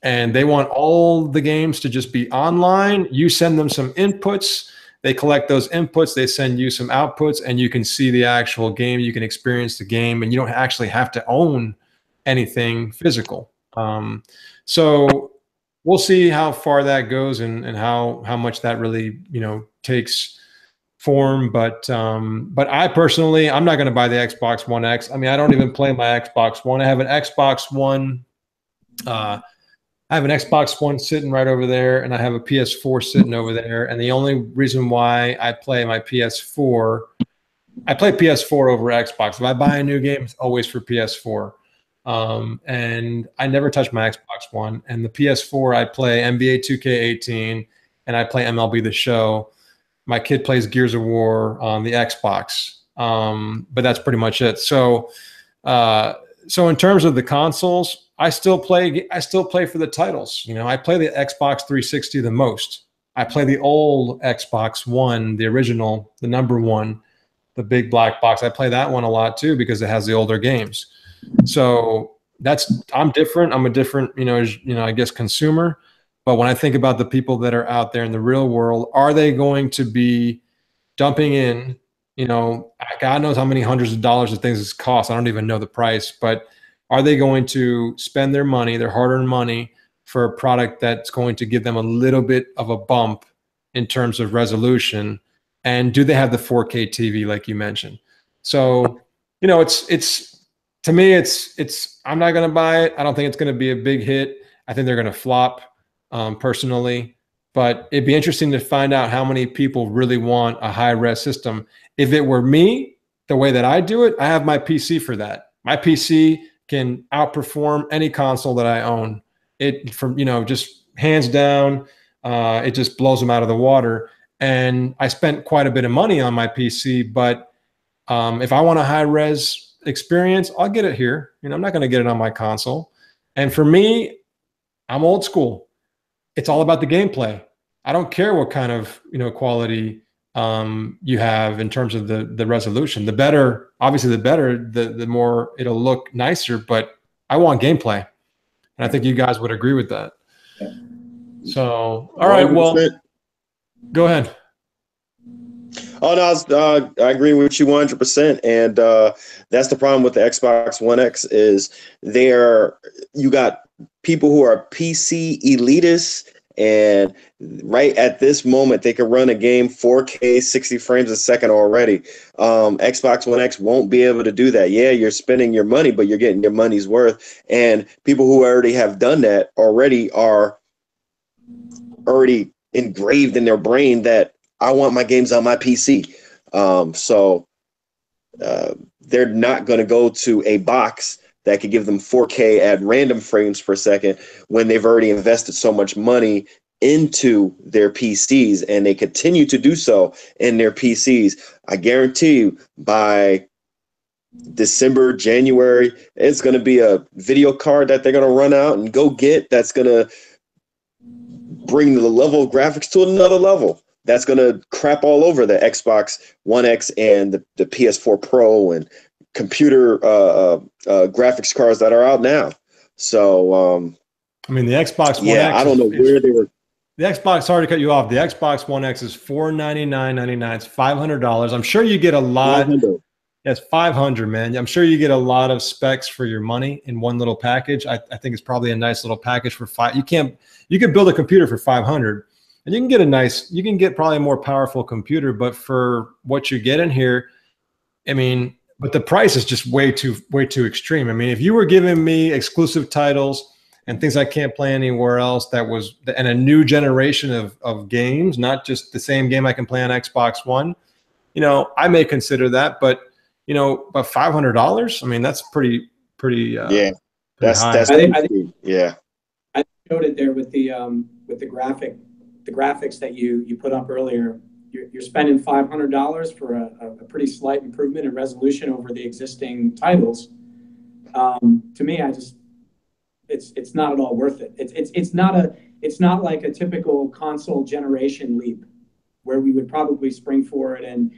And they want all the games to just be online. You send them some inputs. they collect those inputs, they send you some outputs, and you can see the actual game. You can experience the game, and you don't actually have to own anything physical. So we'll see how far that goes and how much that really, takes form. But I personally, I'm not going to buy the Xbox One X. I mean, I don't even play my Xbox One. I have an Xbox One. I have an Xbox One sitting right over there, and I have a PS4 sitting over there. And the only reason why I play my PS4, I play PS4 over Xbox. If I buy a new game, it's always for PS4. And I never touch my Xbox One. And the PS4, I play NBA 2K18, and I play MLB The Show. My kid plays Gears of War on the Xbox, but that's pretty much it. So in terms of the consoles, I still play for the titles. I play the Xbox 360 the most. I play the old Xbox One, the original, the number one, the big black box. I play that one a lot too because it has the older games. So I'm different. I'm a different, I guess consumer. But when I think about the people that are out there in the real world, are they going to be dumping in, God knows how many hundreds of dollars of things this costs. I don't even know the price, but are they going to spend their money, their hard-earned money, for a product that's going to give them a little bit of a bump in terms of resolution? And do they have the 4K TV like you mentioned? So, it's to me, it's I'm not going to buy it. I don't think it's going to be a big hit. I think they're going to flop, personally. But it'd be interesting to find out how many people really want a high-res system. If it were me, the way that I do it, I have my PC for that. My PC can outperform any console that I own. It just hands down, it just blows them out of the water. And I spent quite a bit of money on my PC, but if I want a high-res experience, I'll get it here. I'm not going to get it on my console. And for me, I'm old school. It's all about the gameplay. I don't care what kind of quality you have in terms of the resolution. The better, obviously, the more it'll look nicer. But I want gameplay, and I think you guys would agree with that. Yeah. So, all right, well, go ahead. Oh no, I agree with you 100%, and that's the problem with the Xbox One X is you got people who are PC elitists, and right at this moment they can run a game 4K 60 frames a second already. Xbox One X won't be able to do that. Yeah, you're spending your money, but you're getting your money's worth. And people who already have done that are already engraved in their brain that I want my games on my PC. So they're not going to go to a box that could give them 4K at random frames per second when they've already invested so much money into their PCs, and they continue to do so in their PCs. I guarantee you by December, January, it's going to be a video card that they're going to run out and go get that's going to bring the level of graphics to another level. That's going to crap all over the Xbox One X and the PS4 Pro and computer graphics cards that are out now. So, I mean, the Xbox One X. I don't know where they were. The Xbox, sorry to cut you off. The Xbox One X is $499.99. It's $500. I'm sure you get a lot. Yes, $500, man. I'm sure you get a lot of specs for your money in one little package. I think it's probably a nice little package for $500. You can build a computer for $500, and you can get probably a more powerful computer. But for what you get in here, I mean, but the price is just way too extreme. I mean, if you were giving me exclusive titles and things I can't play anywhere else, and a new generation of games, not just the same game I can play on Xbox One, I may consider that. But but $500, I mean, that's pretty yeah, that's high. that's I think I showed it there with the graphics that you put up earlier. You're spending $500 for a pretty slight improvement in resolution over the existing titles. To me, it's not at all worth it. It's not like a typical console generation leap where we would probably spring for it and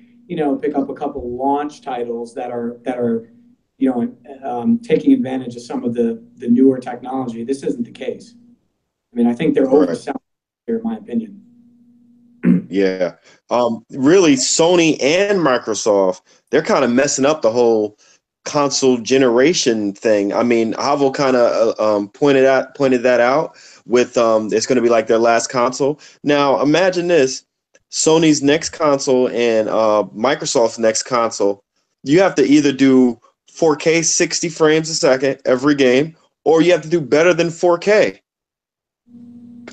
pick up a couple launch titles that are taking advantage of some of the newer technology. This isn't the case. I mean, I think they're overselling here, in my opinion. Yeah. Really, Sony and Microsoft, they're kind of messing up the whole console generation thing. I mean, Javo kind of pointed that out with it's going to be like their last console. Now, imagine this: Sony's next console and Microsoft's next console. You have to either do 4K 60 frames a second every game, or you have to do better than 4K.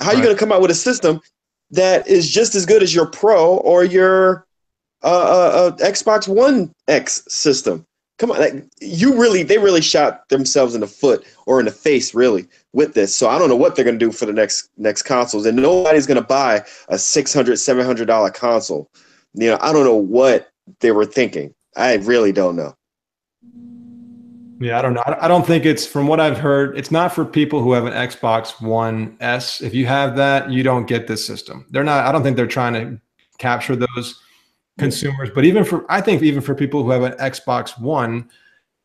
How are you going to come out with a system that is just as good as your Pro or your Xbox One X system? Come on, they really shot themselves in the foot or in the face, really, with this. So I don't know what they're going to do for the next consoles, and nobody's going to buy a $600, $700 console. I don't know what they were thinking. I really don't know. Yeah, I don't know. I don't think it's, from what I've heard, it's not for people who have an Xbox One S. If you have that, you don't get this system. I don't think they're trying to capture those consumers. But I think even for people who have an Xbox One,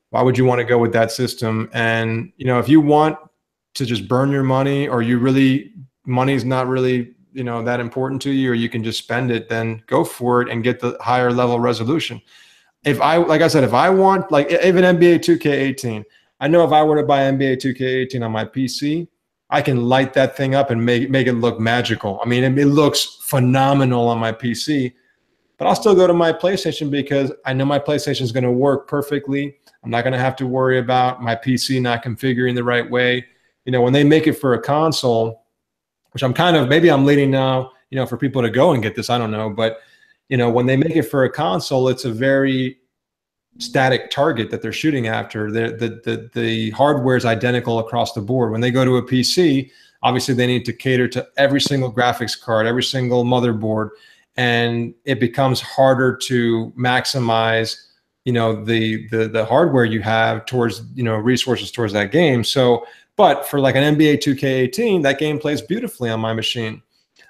why would you want to go with that system? And, if you want to just burn your money, or money's not really, that important to you, or you can just spend it, then go for it and get the higher level resolution. Like I said, if I want, like, even NBA 2K18, I know if I were to buy NBA 2K18 on my PC, I can light that thing up and make it look magical. I mean, it looks phenomenal on my PC, but I'll still go to my PlayStation because I know my PlayStation is going to work perfectly. I'm not going to have to worry about my PC not configuring the right way. When they make it for a console, which maybe I'm leading now, for people to go and get this, I don't know, but when they make it for a console, it's a very static target that they're shooting after. The hardware is identical across the board. When they go to a PC, obviously they need to cater to every single graphics card, every single motherboard, and it becomes harder to maximize, the hardware you have towards, resources towards that game. So, but for like an NBA 2K18, that game plays beautifully on my machine.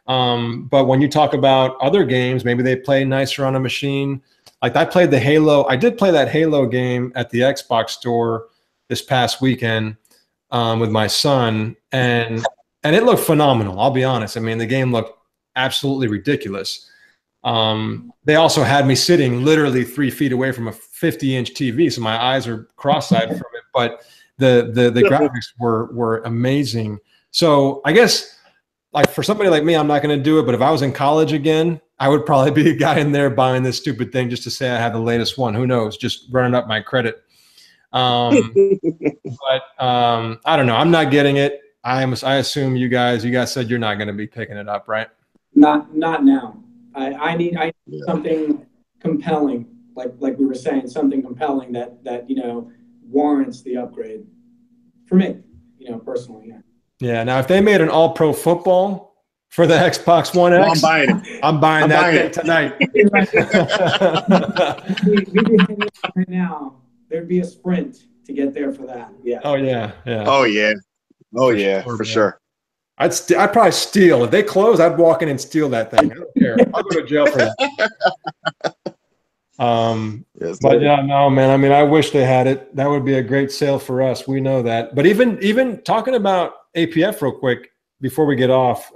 But when you talk about other games, maybe they play nicer on a machine. Like I did play that Halo game at the Xbox store this past weekend with my son, and it looked phenomenal. I'll be honest. I mean, the game looked absolutely ridiculous. They also had me sitting literally 3 feet away from a 50-inch TV, so my eyes are cross-eyed from it. But the graphics were amazing. So I guess, like, for somebody like me, I'm not going to do it. But if I was in college again, I would probably be a guy in there buying this stupid thing just to say I have the latest one. Who knows? Just running up my credit. But I don't know. I'm not getting it. I assume you guys said you're not going to be picking it up, right? Not now. I need something compelling, like we were saying, something compelling that warrants the upgrade for me, personally. Yeah. Yeah. Now, if they made an all-pro football for the Xbox One X, I'm buying it. I'm buying that thing tonight. Right now, there'd be a sprint to get there for that. Yeah. Oh yeah. Yeah. Oh yeah. Oh yeah. For sure. I'd probably steal. If they close, I'd walk in and steal that thing. I don't care. I'll go to jail for that. But yeah, no, man. I mean, I wish they had it. That would be a great sale for us. We know that. But even talking about APF real quick before we get off,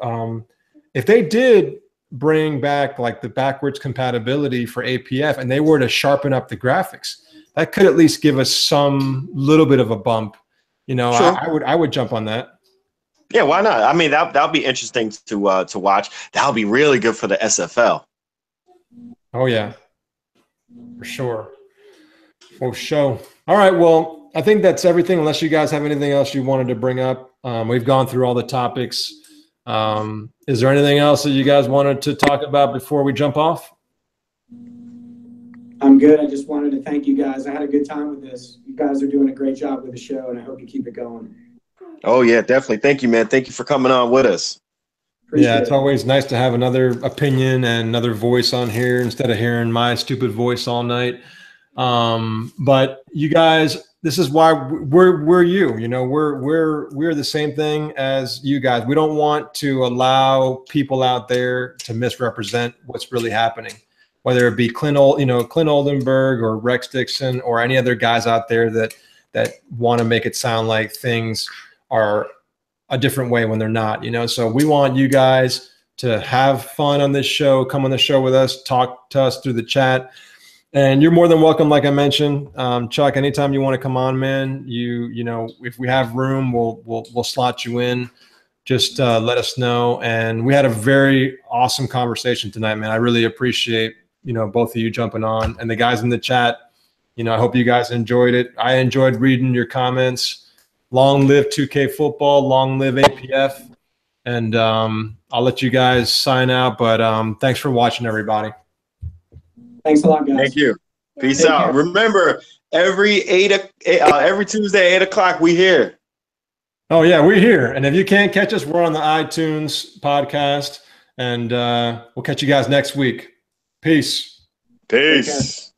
if they did bring back like the backwards compatibility for APF and they were to sharpen up the graphics, that could at least give us some little bit of a bump. Sure. I would jump on that. Yeah, why not? I mean, that'll be interesting to watch. That'll be really good for the SFL. Oh yeah, for sure. For sure. All right. Well, I think that's everything. Unless you guys have anything else you wanted to bring up, we've gone through all the topics. Is there anything else that you guys wanted to talk about before we jump off? I'm good. I just wanted to thank you guys. I had a good time with this. You guys are doing a great job with the show, and I hope you keep it going. Oh, yeah, definitely. Thank you, man. Thank you for coming on with us. Appreciate it's always nice to have another opinion and another voice on here instead of hearing my stupid voice all night. But you guys, this is why we're you. We're the same thing as you guys. We don't want to allow people out there to misrepresent what's really happening, whether it be Clint Oldenburg or Rex Dixon or any other guys out there that want to make it sound like things are a different way when they're not. So we want you guys to have fun on this show, come on the show with us, talk to us through the chat. And you're more than welcome, like I mentioned. Chuck, anytime you want to come on, man, you know, if we have room, we'll slot you in. Just let us know. And we had a very awesome conversation tonight, man. I really appreciate, you know, both of you jumping on, and the guys in the chat. You know, I hope you guys enjoyed it. I enjoyed reading your comments. Long live 2K football, long live APF. And I'll let you guys sign out, but thanks for watching, everybody. Thanks a lot, guys. Thank you. Peace Take out. care. Remember, every Tuesday, 8:00, we here. Oh, yeah, we're here. And if you can't catch us, we're on the iTunes podcast. And we'll catch you guys next week. Peace. Peace.